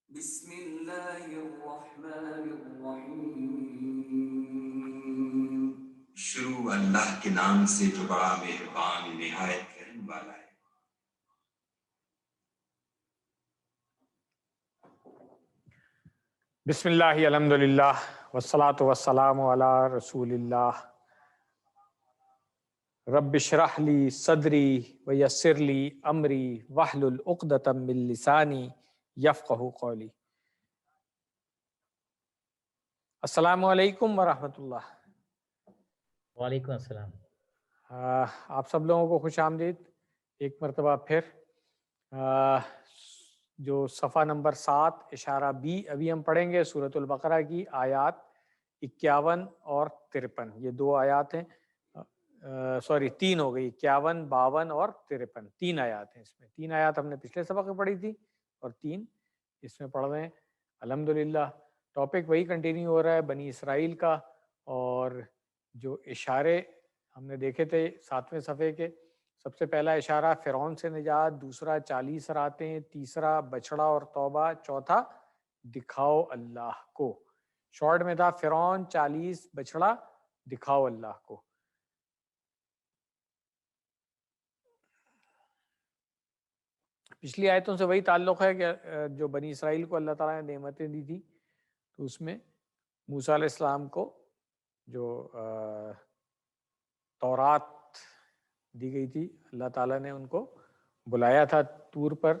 بسم اللہ الرحمن الرحیم. شروع اللہ کے نام سے جو بڑا مہربان نہایت رحم والا ہے. بسم اللہ الحمدللہ والصلاة والسلام علی رسول اللہ. رب اشرح لی صدری ویسر لی امری واحلل عقدۃ من لسانی یفقہوا قولی. السلام علیکم ورحمۃ اللہ. وعلیکم السلام. آپ سب لوگوں کو خوش آمدید ایک مرتبہ پھر. جو صفحہ نمبر 7 اشارہ بی ابھی ہم پڑھیں گے سورۃ البقرہ کی آیات 51 اور 53. یہ دو آیات ہیں، سوری 3 ہو گئی، 51 52 اور 53. 3 آیات ہیں اس میں. 3 آیات ہم نے پچھلے سبق میں پڑھی تھی اور 3 اس میں پڑھ رہے ہیں الحمدللہ. ٹاپک وہی کنٹینیو ہو رہا ہے بنی اسرائیل کا، اور جو اشارے ہم نے دیکھے تھے 7ویں صفحے کے. سب سے پہلا اشارہ فرعون سے نجات، دوسرا 40 راتیں، تیسرا بچڑا اور توبہ، چوتھا دکھاؤ اللہ کو. شارٹ میں تھا فرعون، 40 بچڑا، دکھاؤ اللہ کو. پچھلی آیتوں سے وہی تعلق ہے کہ جو بنی اسرائیل کو اللہ تعالیٰ نے نعمتیں دی تھی، تو اس میں موسیٰ علیہ السلام کو جو تورات دی گئی تھی، اللہ تعالیٰ نے ان کو بلایا تھا طور پر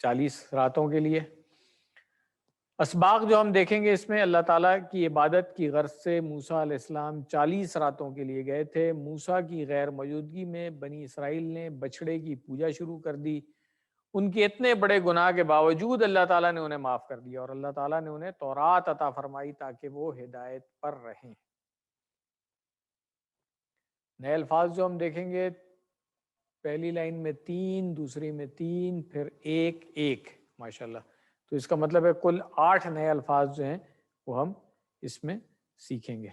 40 راتوں کے لیے. اسباق جو ہم دیکھیں گے اس میں اللہ تعالیٰ کی عبادت کی غرض سے موسیٰ علیہ السلام 40 راتوں کے لیے گئے تھے. موسیٰ کی غیر موجودگی میں بنی اسرائیل نے بچڑے کی پوجا شروع کر دی. ان کے اتنے بڑے گناہ کے باوجود اللہ تعالیٰ نے انہیں معاف کر دیا، اور اللہ تعالیٰ نے انہیں تورات عطا فرمائی تاکہ وہ ہدایت پر رہیں. نئے الفاظ جو ہم دیکھیں گے، پہلی لائن میں 3، دوسری میں 3، پھر 1 1 ماشاءاللہ. تو اس کا مطلب ہے کل 8 نئے الفاظ جو ہیں وہ ہم اس میں سیکھیں گے.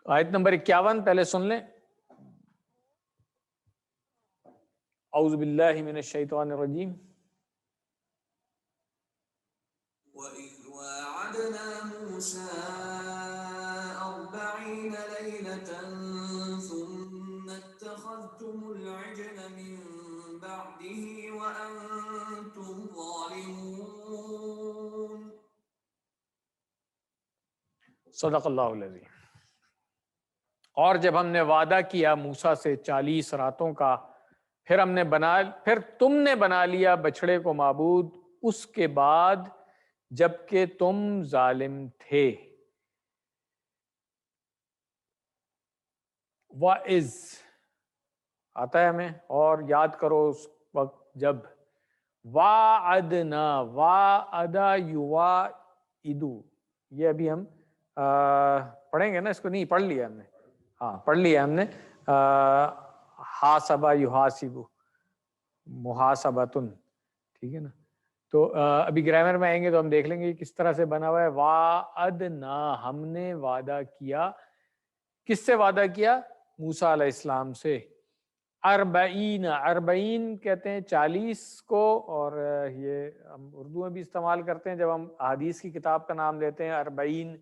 آیت نمبر 51 پہلے سن لیں. اعوذ باللہ من الشیطان الرجیم. وَإِذْ وَاعَدْنَا مُوسَىٰ 40 لَيْلَةً ثُمَّ اتَّخَذْتُمُ الْعِجْلَ مِن بَعْدِهِ وَأَنتُمْ ظَالِمُونَ. صدق اللہ العظیم. اور جب ہم نے وعدہ کیا موسیٰ سے 40 راتوں کا، پھر تم نے بنا لیا بچڑے کو معبود اس کے بعد جبکہ تم ظالم تھے. وَإِذْ آتا ہے ہمیں، اور یاد کرو اس وقت جب. وَعَدْنَا، وَعَدَ یُوَعِدُ، یہ ابھی ہم پڑھیں گے نا، اس کو نہیں پڑھ لیا ہم نے، ہاں پڑھ لیا ہم نے. حاسبہ یحاسب، محاسبتن، ٹھیک ہے نا. تو ابھی گرامر میں آئیں گے تو ہم دیکھ لیں گے کس طرح سے بنا ہوا ہے. وعدنا، ہم نے وعدہ کیا. کس سے وعدہ کیا؟ موسیٰ علیہ السلام سے. 40، 40 کہتے ہیں 40 کو، اور یہ ہم اردو میں بھی استعمال کرتے ہیں جب ہم احادیث کی کتاب کا نام لیتے ہیں. 40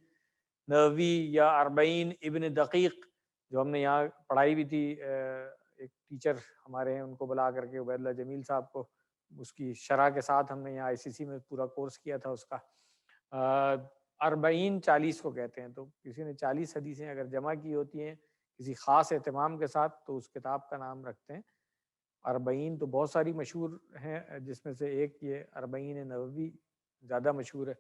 نووی یا 40 ابن دقیق، جو ہم نے یہاں پڑھائی بھی تھی ایک ٹیچر ہمارے ہیں ان کو بلا کر کے، عبید اللہ جمیل صاحب کو، اس کی شرح کے ساتھ ہم نے یہاں ICC میں پورا کورس کیا تھا اس کا. 40 40 کو کہتے ہیں. تو کسی نے 40 حدیثیں اگر جمع کی ہوتی ہیں کسی خاص اہتمام کے ساتھ تو اس کتاب کا نام رکھتے ہیں 40. تو بہت ساری مشہور ہیں جس میں سے ایک یہ 40 نووی زیادہ مشہور ہے.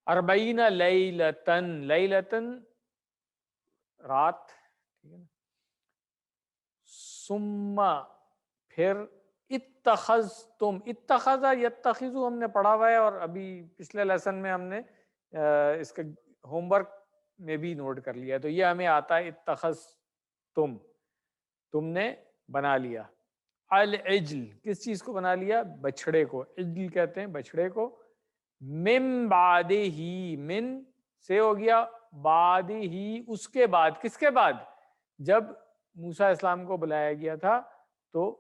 40 لیلتن، لیلتن رات، ٹھیک ہے نا. ثم پھر اتخذتم، اتخذ یتخذ ہم نے پڑھا ہوا ہے، اور ابھی پچھلے لیسن میں ہم نے اس کا ہوم ورک میں بھی نوٹ کر لیا. تو یہ ہمیں آتا ہے اتخذتم، تم نے بنا لیا. العجل، کس چیز کو بنا لیا؟ بچھڑے کو. عجل کہتے ہیں بچھڑے کو. من بعد ہی، من سے ہو گیا، بعد ہی اس کے بعد. کس کے بعد؟ جب موسیٰ السلام کو بلایا گیا تھا تو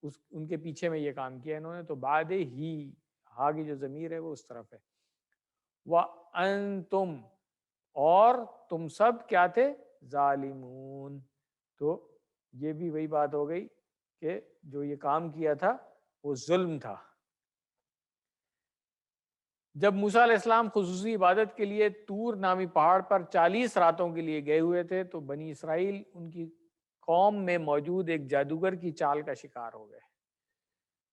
ان کے پیچھے میں یہ کام کیا انہوں نے. تو بعد ہی، ہاں کی جو ضمیر ہے وہ اس طرف ہے. وَأَنْتُمْ، اور تم سب کیا تھے؟ ظالمون. تو یہ بھی وہی بات ہو گئی کہ جو یہ کام کیا تھا وہ ظلم تھا. جب موسیٰ علیہ السلام خصوصی عبادت کے لیے طور نامی پہاڑ پر 40 راتوں کے لیے گئے ہوئے تھے تو بنی اسرائیل ان کی قوم میں موجود ایک جادوگر کی چال کا شکار ہو گئے.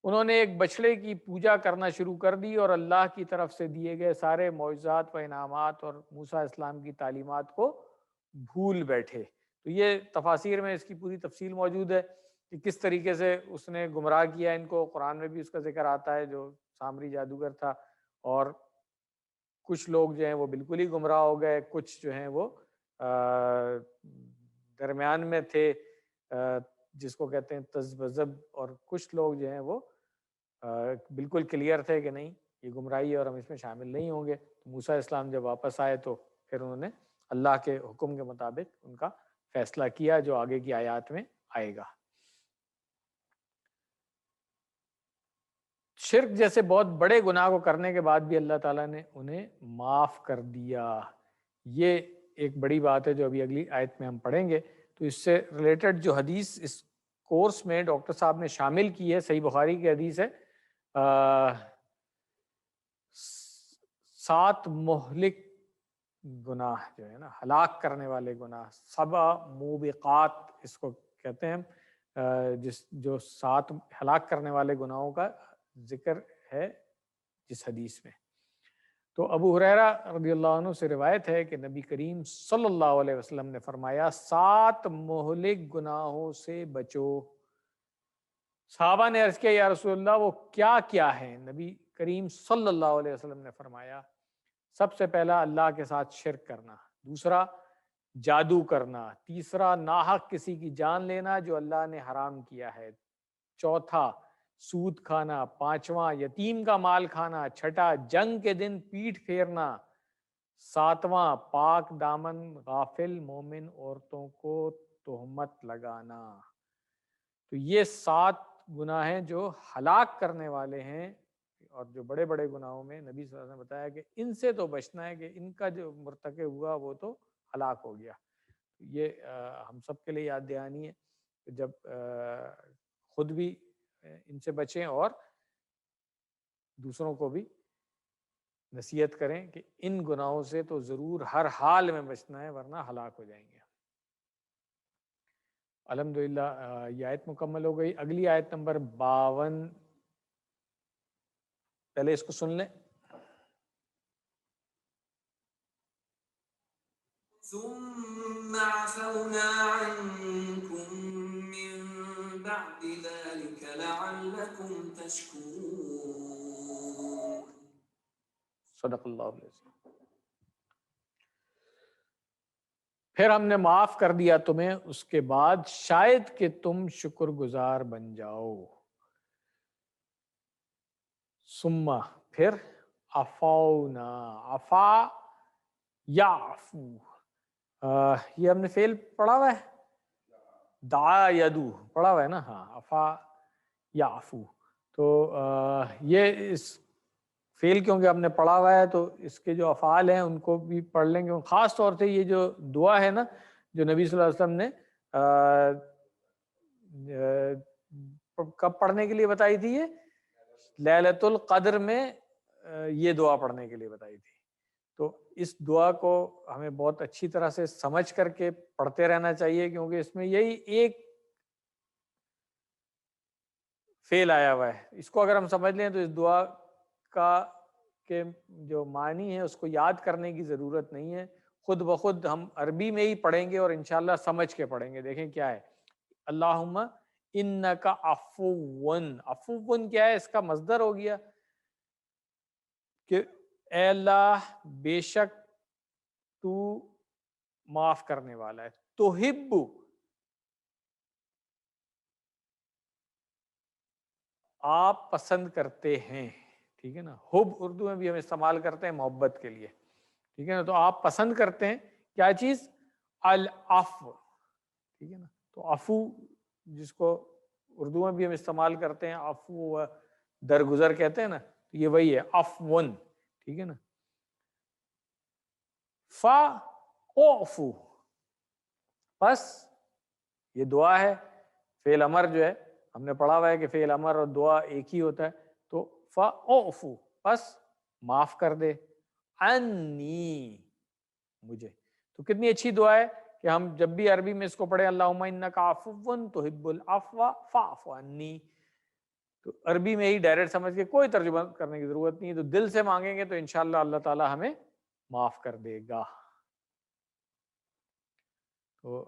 انہوں نے ایک بچڑے کی پوجا کرنا شروع کر دی اور اللہ کی طرف سے دیے گئے سارے معجزات و انعامات اور موسیٰ علیہ السلام کی تعلیمات کو بھول بیٹھے. تو یہ تفاسیر میں اس کی پوری تفصیل موجود ہے کہ کس طریقے سے اس نے گمراہ کیا ان کو. قرآن میں بھی اس کا ذکر آتا ہے جو سامری جادوگر تھا. اور کچھ لوگ جو ہیں وہ بالکل ہی گمراہ ہو گئے، کچھ جو ہیں وہ درمیان میں تھے جس کو کہتے ہیں تذبذب، اور کچھ لوگ جو ہیں وہ بالکل کلیئر تھے کہ نہیں یہ گمراہی ہے اور ہم اس میں شامل نہیں ہوں گے. موسیٰ علیہ السلام جب واپس آئے تو پھر انہوں نے اللہ کے حکم کے مطابق ان کا فیصلہ کیا جو آگے کی آیات میں آئے گا. شرک جیسے بہت بڑے گناہ کو کرنے کے بعد بھی اللہ تعالیٰ نے انہیں معاف کر دیا. یہ ایک بڑی بات ہے جو ابھی اگلی آیت میں ہم پڑھیں گے. تو اس سے ریلیٹڈ جو حدیث اس کورس میں ڈاکٹر صاحب نے شامل کی ہے، صحیح بخاری کی حدیث ہے. 7 مہلک گناہ جو ہے نا، ہلاک کرنے والے گناہ، 7 موبقات اس کو کہتے ہیں، جو 7 ہلاک کرنے والے گناہوں کا ذکر ہے جس حدیث میں. تو ابو ہریرہ رضی اللہ عنہ سے روایت ہے کہ نبی کریم صلی اللہ علیہ وسلم نے فرمایا 7 مہلک گناہوں سے بچو. صحابہ نے عرض کیا یا رسول اللہ وہ کیا کیا ہے؟ نبی کریم صلی اللہ علیہ وسلم نے فرمایا سب سے پہلا اللہ کے ساتھ شرک کرنا، دوسرا جادو کرنا، تیسرا ناحق کسی کی جان لینا جو اللہ نے حرام کیا ہے، چوتھا سود کھانا، پانچواں یتیم کا مال کھانا، چھٹا جنگ کے دن پیٹھ پھیرنا، ساتواں پاک دامن غافل مومن عورتوں کو تہمت لگانا. تو یہ 7 گناہ ہیں جو ہلاک کرنے والے ہیں، اور جو بڑے بڑے گناہوں میں نبی صلی اللہ علیہ وسلم نے بتایا کہ ان سے تو بچنا ہے کہ ان کا جو مرتکب ہوا وہ تو ہلاک ہو گیا. یہ ہم سب کے لیے یاد دہانی ہے کہ جب خود بھی ان سے بچیں اور دوسروں کو بھی نصیحت کریں کہ ان گناہوں سے تو ضرور ہر حال میں بچنا ہے ورنہ ہلاک ہو جائیں گے. الحمدللہ یہ آیت مکمل ہو گئی. اگلی آیت نمبر 52، پہلے اس کو سن لیں. ثم عفونا عنكم من بعد ذلك لعلكم تشكرون. صدق اللہ علیہ وسلم. پھر ہم نے معاف کر دیا تمہیں اس کے بعد شاید کہ تم شکر گزار بن جاؤ. ثم پھر عفونا، عفا یعفو، یہ ہم نے فعل پڑھا ہوا ہے، دعا یدو پڑھا ہوا ہے نا. ہاں عفا یعفو. تو یہ اس فعل کیونکہ ہم نے پڑھا ہوا ہے تو اس کے جو افعال ہیں ان کو بھی پڑھ لیں گے. خاص طور سے یہ جو دعا ہے نا جو نبی صلی اللہ علیہ وسلم نے کب پڑھنے کے لیے بتائی تھی؟ یہ لیلۃ القدر میں یہ دعا پڑھنے کے لیے بتائی تھی. تو اس دعا کو ہمیں بہت اچھی طرح سے سمجھ کر کے پڑھتے رہنا چاہیے، کیونکہ اس میں یہی ایک فعل آیا ہوا ہے. اس کو اگر ہم سمجھ لیں تو اس دعا کا کہ جو معنی ہے اس کو یاد کرنے کی ضرورت نہیں ہے، خود بخود ہم عربی میں ہی پڑھیں گے اور انشاءاللہ سمجھ کے پڑھیں گے. دیکھیں کیا ہے، اللہم انکا عفون. عفون کیا ہے؟ اس کا مصدر ہو گیا کہ اے اللہ بے شک تو معاف کرنے والا ہے. تحب، آپ پسند کرتے ہیں، ٹھیک ہے نا. حب اردو میں بھی ہم استعمال کرتے ہیں محبت کے لیے، ٹھیک ہے نا. تو آپ پسند کرتے ہیں کیا چیز؟ العفو، ٹھیک ہے نا. تو عفو جس کو اردو میں بھی ہم استعمال کرتے ہیں، عفو درگزر کہتے ہیں نا، تو یہ وہی ہے عفون، ٹھیک ہے نا. فاعفو، بس یہ دعا ہے. فعل امر جو ہے ہم نے پڑھا ہوا ہے کہ فعل امر اور دعا ایک ہی ہوتا ہے. تو فاعفو، بس معاف کر دے، عنی، مجھے. تو کتنی اچھی دعا ہے کہ ہم جب بھی عربی میں اس کو پڑھیں، اللہم انکا عفو تحب العفو فاعف عنی، تو عربی میں ہی ڈائریکٹ سمجھ کے کوئی ترجمہ کرنے کی ضرورت نہیں ہے. تو دل سے مانگیں گے تو انشاءاللہ اللہ تعالی ہمیں معاف کر دے گا. تو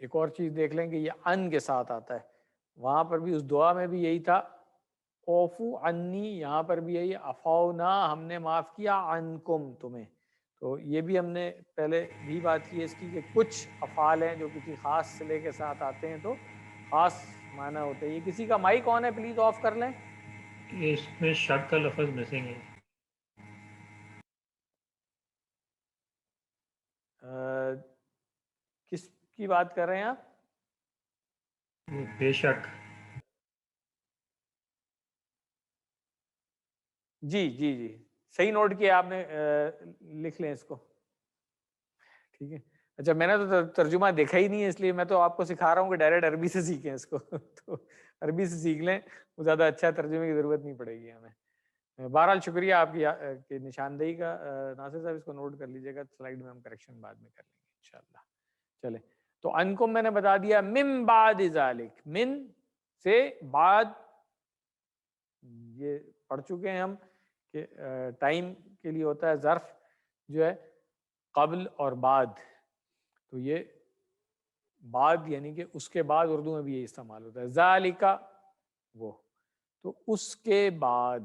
ایک اور چیز دیکھ لیں کہ یہ ان کے ساتھ آتا ہے، وہاں پر بھی اس دعا میں بھی یہی تھا اوفو عنی، یہاں پر بھی یہی عفونا، ہم نے معاف کیا، عنکم، تمہیں. تو یہ بھی ہم نے پہلے بھی بات کی ہے اس کی کہ کچھ افعال ہیں جو کسی خاص صلے کے ساتھ آتے ہیں تو خاص معنی ہوتے ہیں. یہ کسی کا مائک آن ہے، پلیز آف کر لیں. اس میں شک کا لفظ مسنگ ہے. کس کی بات کر رہے ہیں آپ؟ بے شک. جی جی جی، صحیح نوٹ کیا آپ نے. لکھ لیں اس کو، ٹھیک ہے. اچھا، میں نے تو ترجمہ دیکھا ہی نہیں ہے، اس لیے میں تو آپ کو سکھا رہا ہوں کہ ڈائریکٹ عربی سے سیکھیں اس کو. تو عربی سے سیکھ لیں، وہ زیادہ اچھا ترجمے کی ضرورت نہیں پڑے گی ہمیں. بہرحال شکریہ آپ کی نشاندہی کا. ناصر صاحب اس کو نوٹ کر لیجیے گا، سلائیڈ میں ہم کریکشن بعد میں کر لیں گے انشاءاللہ. چلیں، تو ان کو میں نے بتا دیا. من بعد ذالک، من سے بعد، یہ پڑھ چکے ہیں ہم کہ ٹائم کے لیے ہوتا ہے ظرف جو ہے قبل اور بعد. تو یہ بعد یعنی کہ اس کے بعد اردو میں بھی یہ استعمال ہوتا ہے. ذالکا، وہ، تو اس کے بعد.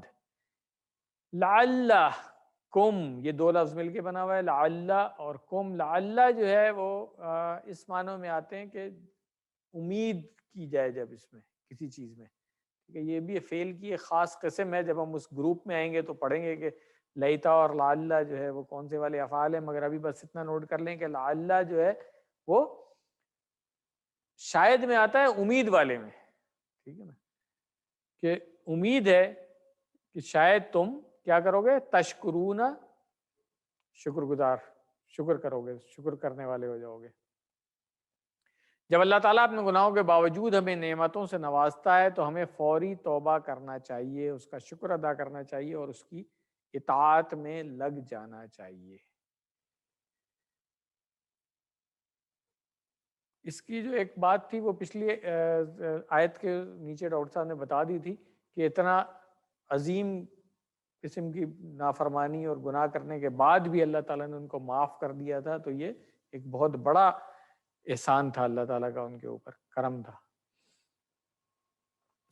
لعلکم، یہ دو لفظ مل کے بنا ہوا ہے، لعل اور کم. لعل جو ہے وہ اس معنوں میں آتے ہیں کہ امید کی جائے جب اس میں کسی چیز میں. یہ بھی فعل کی ایک خاص قسم ہے. جب ہم اس گروپ میں آئیں گے تو پڑھیں گے کہ لیتا اور لعل جو ہے وہ کون سے والے افعال ہیں. مگر ابھی بس اتنا نوٹ کر لیں کہ لعل جو ہے وہ شاید میں آتا ہے امید والے میں، ٹھیک ہے نا، کہ امید ہے کہ شاید تم کیا کرو گے؟ تشکرون، شکر گزار، شکر کرو گے، شکر کرنے والے ہو جاؤ گے. جب اللہ تعالیٰ اپنے گناہوں کے باوجود ہمیں نعمتوں سے نوازتا ہے تو ہمیں فوری توبہ کرنا چاہیے، اس کا شکر ادا کرنا چاہیے اور اس کی اطاعت میں لگ جانا چاہیے. اس کی جو ایک بات تھی وہ پچھلی آیت کے نیچے ڈاکٹر صاحب نے بتا دی تھی کہ اتنا عظیم قسم کی نافرمانی اور گناہ کرنے کے بعد بھی اللہ تعالیٰ نے ان کو معاف کر دیا تھا. تو یہ ایک بہت بڑا احسان تھا اللہ تعالیٰ کا ان کے اوپر، کرم تھا.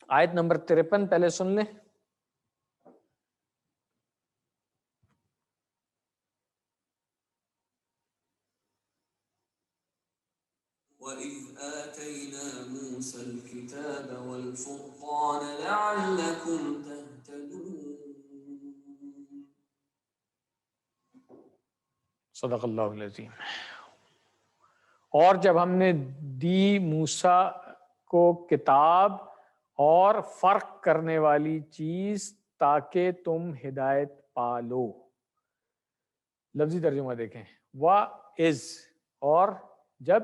آیت نمبر 53 پہلے سن لیں. وَإِذْ آتَيْنَا مُوسَى الْكِتَابَ وَالْفُرْقَانَ لَعَلَّكُمْ تَهْتَدُونَ. صدق اللہ العظیم. اور جب ہم نے دی موسیٰ کو کتاب اور فرق کرنے والی چیز تاکہ تم ہدایت پالو. لفظی ترجمہ دیکھیں، وا از، اور جب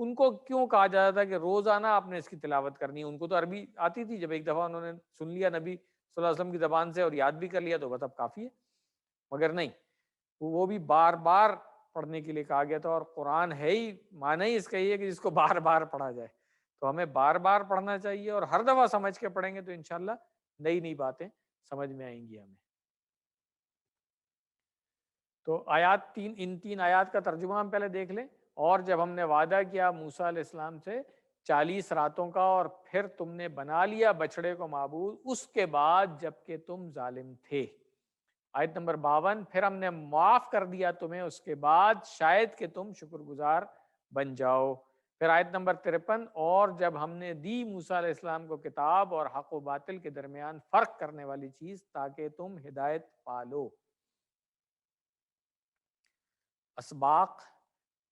ان کو کیوں کہا جاتا تھا کہ روزانہ آپ نے اس کی تلاوت کرنی ہے؟ ان کو تو عربی آتی تھی، جب ایک دفعہ انہوں نے سن لیا نبی صلی اللہ علیہ وسلم کی زبان سے اور یاد بھی کر لیا تو بس اب کافی ہے. مگر نہیں، وہ بھی بار بار پڑھنے کے لیے کہا گیا تھا. اور قرآن ہے ہی، معنی ہی اس کا یہ ہے کہ جس کو بار بار پڑھا جائے. تو ہمیں بار بار پڑھنا چاہیے اور ہر دفعہ سمجھ کے پڑھیں گے تو انشاءاللہ نئی نئی باتیں سمجھ میں آئیں گی ہمیں. تو آیات ان تین آیات کا ترجمہ ہم پہلے دیکھ لیں. اور جب ہم نے وعدہ کیا موسیٰ علیہ السلام سے 40 راتوں کا، اور پھر تم نے بنا لیا بچڑے کو معبود اس کے بعد جب کہ تم ظالم تھے. آیت نمبر 52، پھر ہم نے معاف کر دیا تمہیں اس کے بعد شاید کہ تم شکر گزار بن جاؤ. پھر آیت نمبر 53، اور جب ہم نے دی موسیٰ علیہ السلام کو کتاب اور حق و باطل کے درمیان فرق کرنے والی چیز تاکہ تم ہدایت پالو. اسباق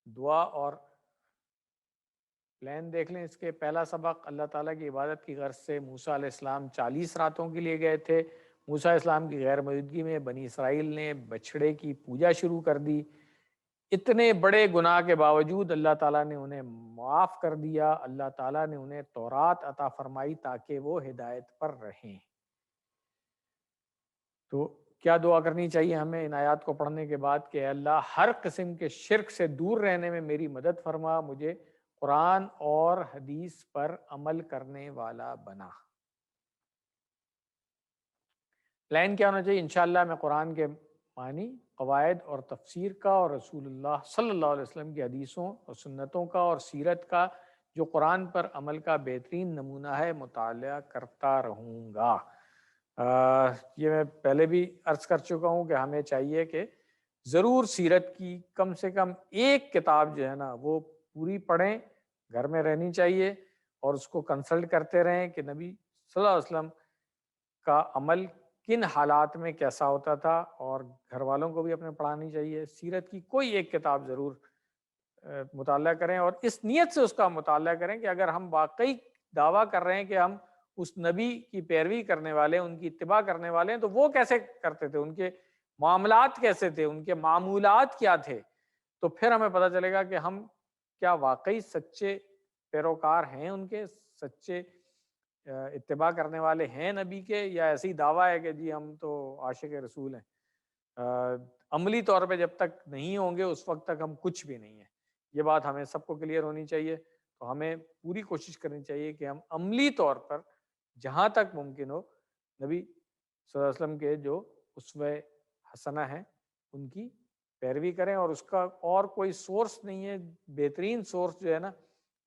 دعا اور پلان دیکھ لیں. اس کے پہلا سبق، اللہ تعالیٰ کی عبادت کی غرض سے موسیٰ علیہ السلام 40 راتوں کے لیے گئے تھے. موسیٰ علیہ السلام کی غیر موجودگی میں بنی اسرائیل نے بچھڑے کی پوجا شروع کر دی. اتنے بڑے گناہ کے باوجود اللہ تعالیٰ نے انہیں معاف کر دیا. اللہ تعالیٰ نے انہیں تورات عطا فرمائی تاکہ وہ ہدایت پر رہیں. تو کیا دعا کرنی چاہیے ہمیں ان آیات کو پڑھنے کے بعد کہ اے اللہ ہر قسم کے شرک سے دور رہنے میں میری مدد فرما، مجھے قرآن اور حدیث پر عمل کرنے والا بنا. پلان کیا ہونا چاہیے؟ انشاءاللہ میں قرآن کے معنی، قواعد اور تفسیر کا، اور رسول اللہ صلی اللہ علیہ وسلم کی حدیثوں اور سنتوں کا اور سیرت کا جو قرآن پر عمل کا بہترین نمونہ ہے مطالعہ کرتا رہوں گا. یہ میں پہلے بھی عرض کر چکا ہوں کہ ہمیں چاہیے کہ ضرور سیرت کی کم سے کم ایک کتاب جو ہے نا وہ پوری پڑھیں، گھر میں رہنی چاہیے اور اس کو کنسلٹ کرتے رہیں کہ نبی صلی اللہ علیہ وسلم کا عمل کن حالات میں کیسا ہوتا تھا، اور گھر والوں کو بھی اپنے پڑھانی چاہیے. سیرت کی کوئی ایک کتاب ضرور مطالعہ کریں اور اس نیت سے اس کا مطالعہ کریں کہ اگر ہم واقعی دعویٰ کر رہے ہیں کہ ہم اس نبی کی پیروی کرنے والے ہیں، ان کی اتباع کرنے والے ہیں، تو وہ کیسے کرتے تھے، ان کے معاملات کیسے تھے، ان کے معمولات کیا تھے. تو پھر ہمیں پتہ چلے گا کہ ہم کیا واقعی سچے پیروکار ہیں، ان کے سچے اتباع کرنے والے ہیں نبی کے، یا ایسی دعویٰ ہے کہ جی ہم تو عاشق رسول ہیں. عملی طور پہ جب تک نہیں ہوں گے اس وقت تک ہم کچھ بھی نہیں ہیں. یہ بات ہمیں سب کو کلیئر ہونی چاہیے. تو ہمیں پوری کوشش کرنی چاہیے کہ ہم عملی طور پر جہاں تک ممکن ہو نبی صلی اللہ علیہ وسلم کے جو اسوہ حسنہ ہیں ان کی پیروی کریں. اور اس کا اور کوئی سورس نہیں ہے. بہترین سورس جو ہے نا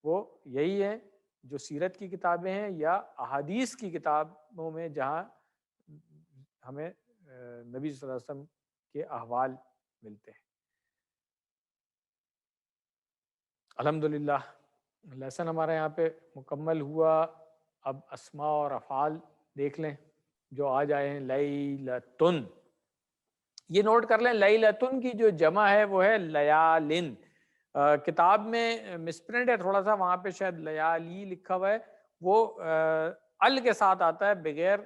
وہ یہی ہے جو سیرت کی کتابیں ہیں یا احادیث کی کتابوں میں، جہاں ہمیں نبی صلی اللہ علیہ وسلم کے احوال ملتے ہیں. الحمدللہ لیسن ہمارا یہاں پہ مکمل ہوا. اب اسماء اور افعال دیکھ لیں جو آج آئے ہیں. لیلتن، یہ نوٹ کر لیں لیلتن کی جو جمع ہے وہ ہے لیالن. کتاب میں مسپرنٹ ہے تھوڑا سا، وہاں پہ شاید لیالی لکھا ہوا ہے، وہ ال کے ساتھ آتا ہے. بغیر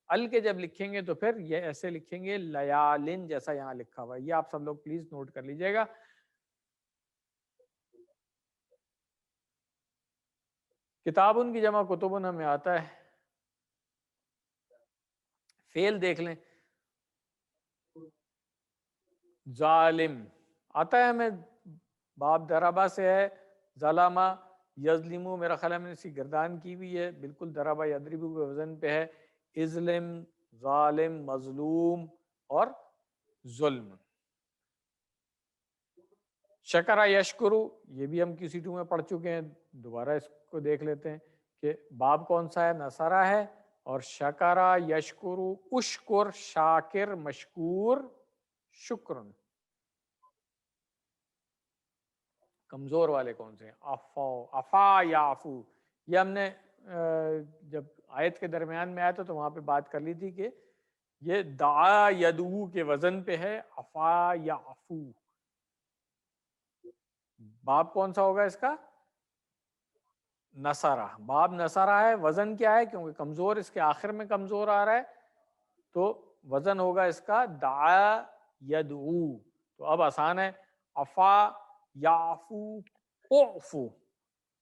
ال کے جب لکھیں گے تو پھر یہ ایسے لکھیں گے لیالن جیسا یہاں لکھا ہوا ہے. یہ آپ سب لوگ پلیز نوٹ کر لیجئے گا. کتابن کی جمع کتبن ہمیں آتا ہے. فعل دیکھ لیں، ظالم آتا ہے ہمیں، باب دربا سے ہے. ظلمہ یظلمو، میرا خیال ہے میں نے اسی گردان کی بھی ہے، بالکل دربا یضربو کے وزن پہ ہے. اظلم، ظالم، مظلوم اور ظلم. شکر یشکرو، یہ بھی ہم QC2 میں پڑھ چکے ہیں، دوبارہ اس کو دیکھ لیتے ہیں کہ باب کون سا ہے. نصرہ ہے. اور شکرا یشکرو، اشکر، شاکر، مشکور، شکرن. کمزور والے کون سے ہیں؟ افا یافو. یہ ہم نے جب آیت کے درمیان میں آیا تھا تو وہاں پہ بات کر لی تھی کہ یہ دعا یدعو کے وزن پہ ہے، افا یافو. باب کون سا ہوگا اس کا؟ نصرہ. باب نصرہ ہے. وزن کیا ہے؟ کیونکہ کمزور اس کے آخر میں کمزور آ رہا ہے تو وزن ہوگا اس کا دعا یدعو. تو اب آسان ہے، افا یعفو اعفو.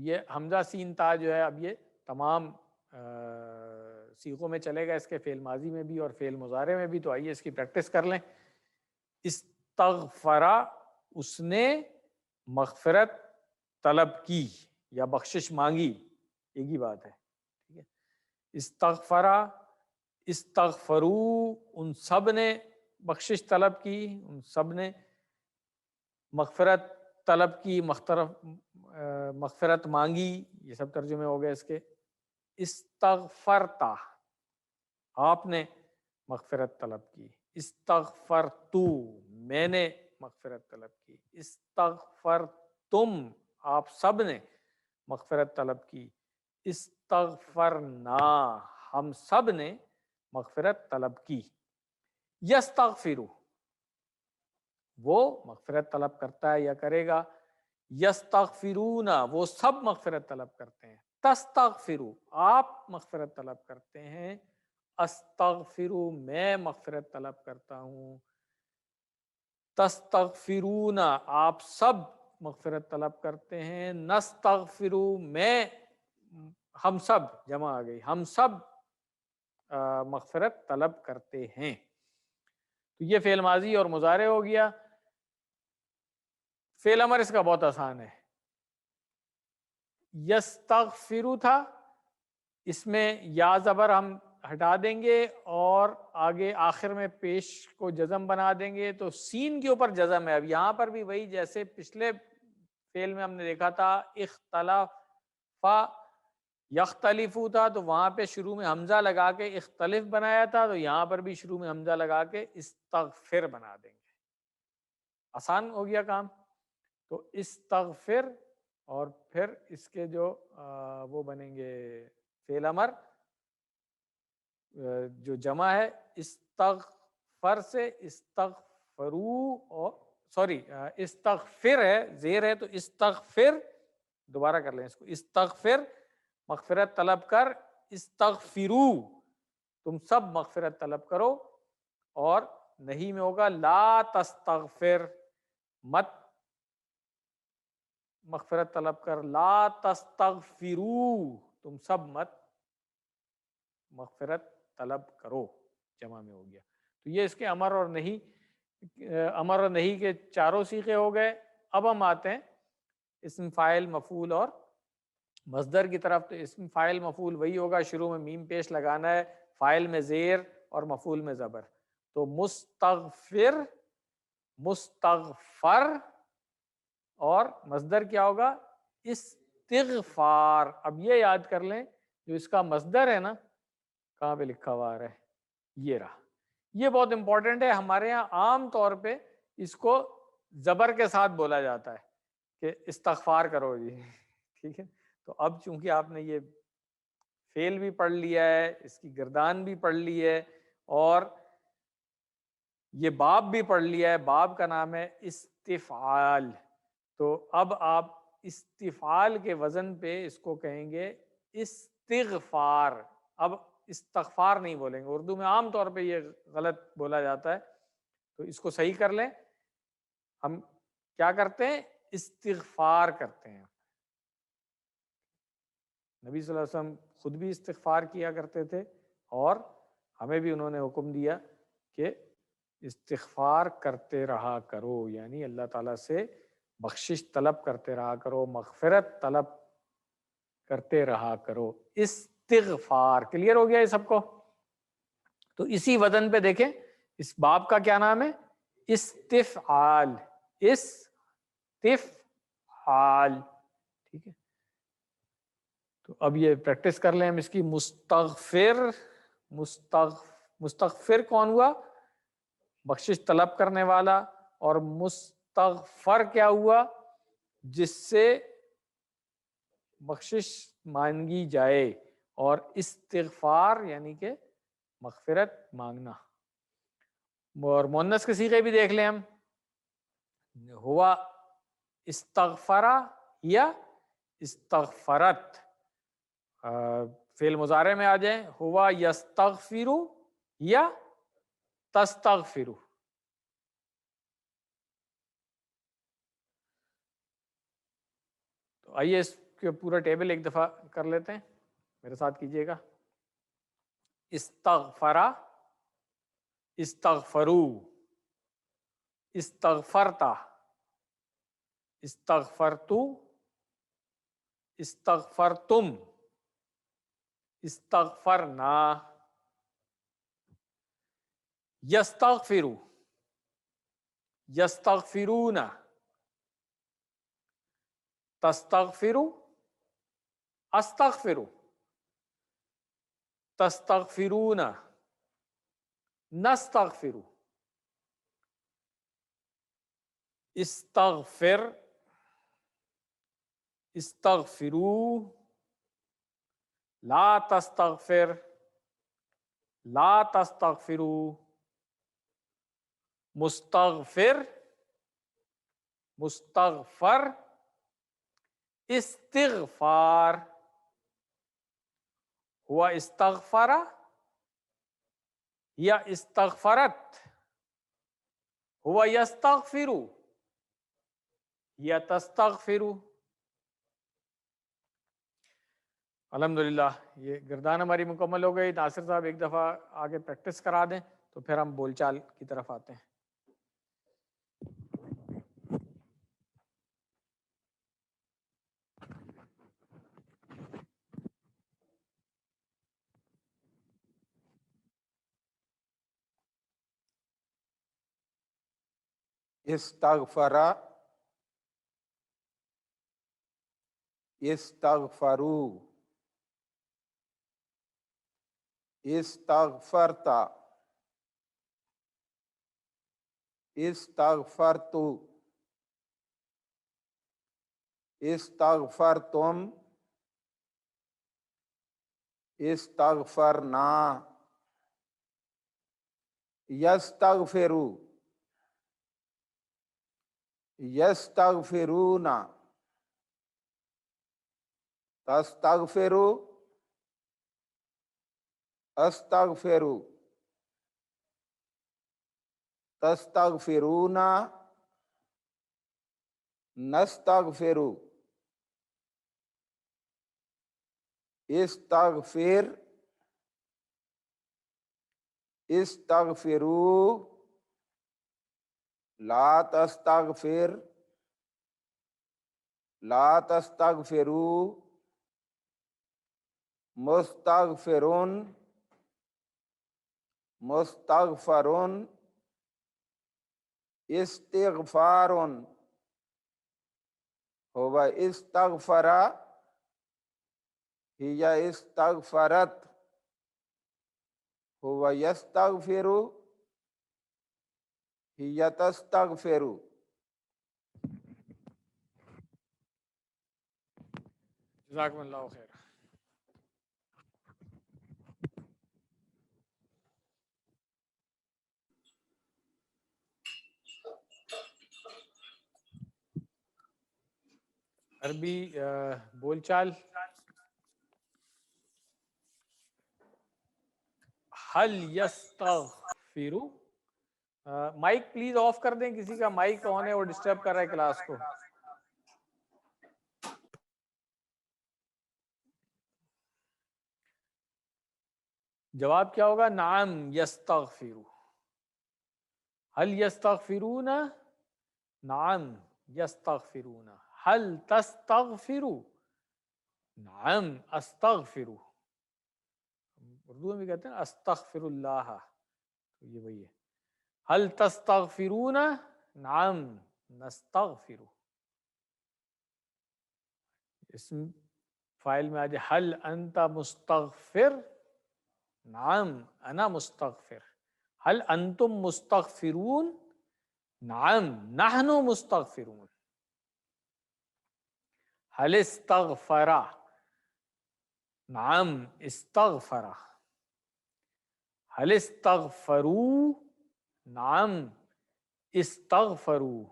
تو یہ حمزہ سین تا جو ہے اب یہ تمام سیغوں میں چلے گا، اس کے فعل ماضی میں بھی اور فعل مضارع میں بھی. تو آئیے اس کی پریکٹس کر لیں. استغفرا، اس نے مغفرت طلب کی یا بخشش مانگی، ایک ہی بات ہے. ٹھیک ہے. استغفرا، استغفرو، ان سب نے بخشش طلب کی، ان سب نے مغفرت طلب کی، مغفرت مانگی. یہ سب ترجمے ہو گئے اس کے. استغفرتا، آپ نے مغفرت طلب کی. استغفرتو، میں نے مغفرت طلب کی. استغفرتم، آپ سب نے مغفرت طلب کی. استغفرنا، ہم سب نے مغفرت طلب کی. یستغفرو، وہ مغفرت طلب کرتا ہے یا کرے گا. یستغفرون، وہ سب مغفرت طلب کرتے ہیں. تستغفرو، آپ مغفرت طلب کرتے ہیں. استغفرو، میں مغفرت طلب کرتا ہوں. تستغفرون، آپ سب مغفرت طلب کرتے ہیں. نستغفرو، ہم سب، جمع آ گئی، ہم سب مغفرت طلب کرتے ہیں. تو یہ فعل ماضی اور مضارع ہو گیا. فعل امر اس کا بہت آسان ہے. یستغفرو تھا، اس میں یا زبر ہم ہٹا دیں گے اور آگے آخر میں پیش کو جزم بنا دیں گے تو سین کے اوپر جزم ہے. اب یہاں پر بھی وہی جیسے پچھلے فعل میں ہم نے دیکھا تھا اختلف یختلفو تھا، تو وہاں پہ شروع میں حمزہ لگا کے اختلف بنایا تھا، تو یہاں پر بھی شروع میں حمزہ لگا کے استغفر بنا دیں گے. آسان ہو گیا کام. تو استغفر اور پھر اس کے جو وہ بنیں گے فعل امر جو جمع ہے استغفر سے استغفرو، اور سوری استغفر ہے، زیر ہے تو استغفر، دوبارہ کر لیں اس کو. استغفر، مغفرت طلب کر. استغفرو، تم سب مغفرت طلب کرو. اور نہیں میں ہوگا لا تستغفر، مت مغفرت طلب کر. لا تستغفرو، تم سب مت مغفرت طلب کرو، جمع میں ہو گیا. تو یہ اس کے امر اور نہیں کے چاروں صیغے ہو گئے. اب ہم آتے ہیں اسم فاعل مفعول اور مصدر کی طرف. تو اسم فاعل مفعول وہی ہوگا، شروع میں میم پیش لگانا ہے، فاعل میں زیر اور مفعول میں زبر. تو مستغفر، مستغفر، اور مصدر کیا ہوگا؟ استغفار. اب یہ یاد کر لیں جو اس کا مصدر ہے نا، کہاں پہ لکھا ہوا ہے، یہ رہا. یہ بہت امپورٹنٹ ہے. ہمارے یہاں عام طور پہ اس کو زبر کے ساتھ بولا جاتا ہے کہ استغفار کرو جی. ٹھیک ہے. تو اب چونکہ آپ نے یہ فعل بھی پڑھ لیا ہے، اس کی گردان بھی پڑھ لی ہے، اور یہ باب بھی پڑھ لیا ہے. باب کا نام ہے استفعال. تو اب آپ استفعال کے وزن پہ اس کو کہیں گے استغفار. اب استغفار نہیں بولیں گے، اردو میں عام طور پہ یہ غلط بولا جاتا ہے، تو اس کو صحیح کر لیں. ہم کیا کرتے ہیں؟ استغفار کرتے ہیں. نبی صلی اللہ علیہ وسلم خود بھی استغفار کیا کرتے تھے، اور ہمیں بھی انہوں نے حکم دیا کہ استغفار کرتے رہا کرو، یعنی اللہ تعالیٰ سے بخشش طلب کرتے رہا کرو، مغفرت طلب کرتے رہا کرو. استغفار. کلیئر ہو گیا یہ سب کو؟ تو اسی وزن پہ دیکھیں اس باب کا کیا نام ہے؟ استفعال. استفعال. ٹھیک ہے. تو اب یہ پریکٹس کر لیں ہم اس کی. مستغفر. مستغفر کون ہوا؟ بخشش طلب کرنے والا. اور مستغفر کیا ہوا؟ جس سے بخشش مانگی جائے. اور استغفار یعنی کہ مغفرت مانگنا. اور مؤنث کے صیغے بھی دیکھ لیں ہم. ہوا استغفرا یا استغفرت. فعل مضارع میں آ جائیں، ہوا یستغفرو یا تستغفرو. تو آئیے اس کے پورا ٹیبل ایک دفعہ کر لیتے ہیں, میرے ساتھ کیجئے گا. استغفرا, استغفرو, استغفرتا, استغفرتو, استغفرتم, استغفرنا. یستغفرو, یستغفرون, تستغفرو, استغفرو, تستغفرون, نستغفرو, استغفر, استغفرو, لا تستغفر, لا تستغفرو, مستغفر, مستغفر, استغفار. ہوا استغفر یا استغفرت, ہوا یستغفر یا تستغفر. الحمدللہ یہ گردان ہماری مکمل ہو گئی. ناصر صاحب ایک دفعہ آگے پریکٹس کرا دیں تو پھر ہم بول چال کی طرف آتے ہیں. استغفرا, استغفرو, استغفرتا, استغفرتو, استغفرتم, استغفرنا. یستغفرو, یستغفرون, تستغفرو, استغفرو, تستغفرون, نستغفرو, استغفر, استغفرو, لا تستغفر, لا تستغفرو, مستغفرون, مستغفرون, استغفارون. هو استغفر هي استغفرت, هو يستغفر هي تستغفر. جزاکم اللہ خیر. عربی بول چال. حل یستغفرو. مائک پلیز آف کر دیں, کسی کا مائک آن ہے اور ڈسٹرب کر رہا ہے کلاس کو. جواب کیا ہوگا؟ نعم یستغفرو. حل یستغفرون, نعم یستغفرون. حل تستغفرو, نعم استغفرو. اردو میں بھی کہتے ہیں استغفر اللہ, تو یہ وہی ہے. حل تستغفرون, نعم نستغفر. اسم فائل میں آ جائے حل انت مستغفر, نعم انا مستغفر. حل انتم مستغفرون, نعم نحن مستغفرون. حل استغفر, نعم استغفر. حل استغفروا, نعم استغفروا.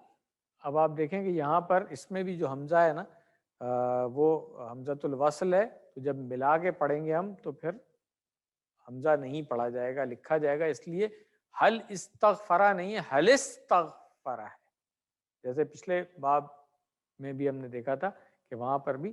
اب آپ دیکھیں کہ یہاں پر اس میں بھی جو حمزہ ہے نا وہ حمزۃ الوصل ہے, تو جب ملا کے پڑھیں گے ہم تو پھر حمزہ نہیں پڑھا جائے گا, لکھا جائے گا. اس لیے حل استغفرا نہیں ہے, حل استغفرا ہے. جیسے پچھلے باب میں بھی ہم نے دیکھا تھا کہ وہاں پر بھی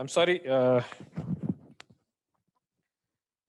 I'm sorry,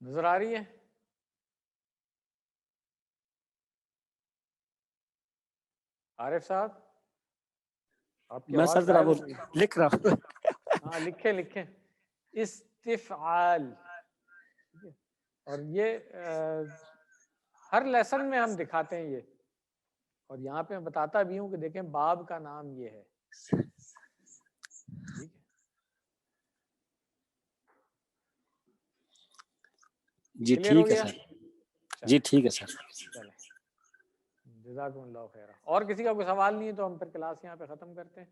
نظر آ رہی ہے؟ عارف صاحب آپ کی میں آواز سر ذرا غائب وہ ہو گئی۔ لکھ رہا ہوں۔ ہاں لکھیں لکھیں، استفعال، ٹھیک ہے؟ اور یہ ہر لیسن میں ہم دکھاتے ہیں یہ، اور یہاں پہ میں بتاتا بھی ہوں کہ دیکھیں باب کا نام یہ ہے، ٹھیک ہے؟ جی کلیئر ہو ٹھیک ہے گیا؟ سر، جی ٹھیک ہے سر۔ چلیں جزاکم اللہ خیر۔ اور کسی کا کوئی سوال نہیں ہے تو ہم پھر کلاس یہاں پہ ختم کرتے ہیں۔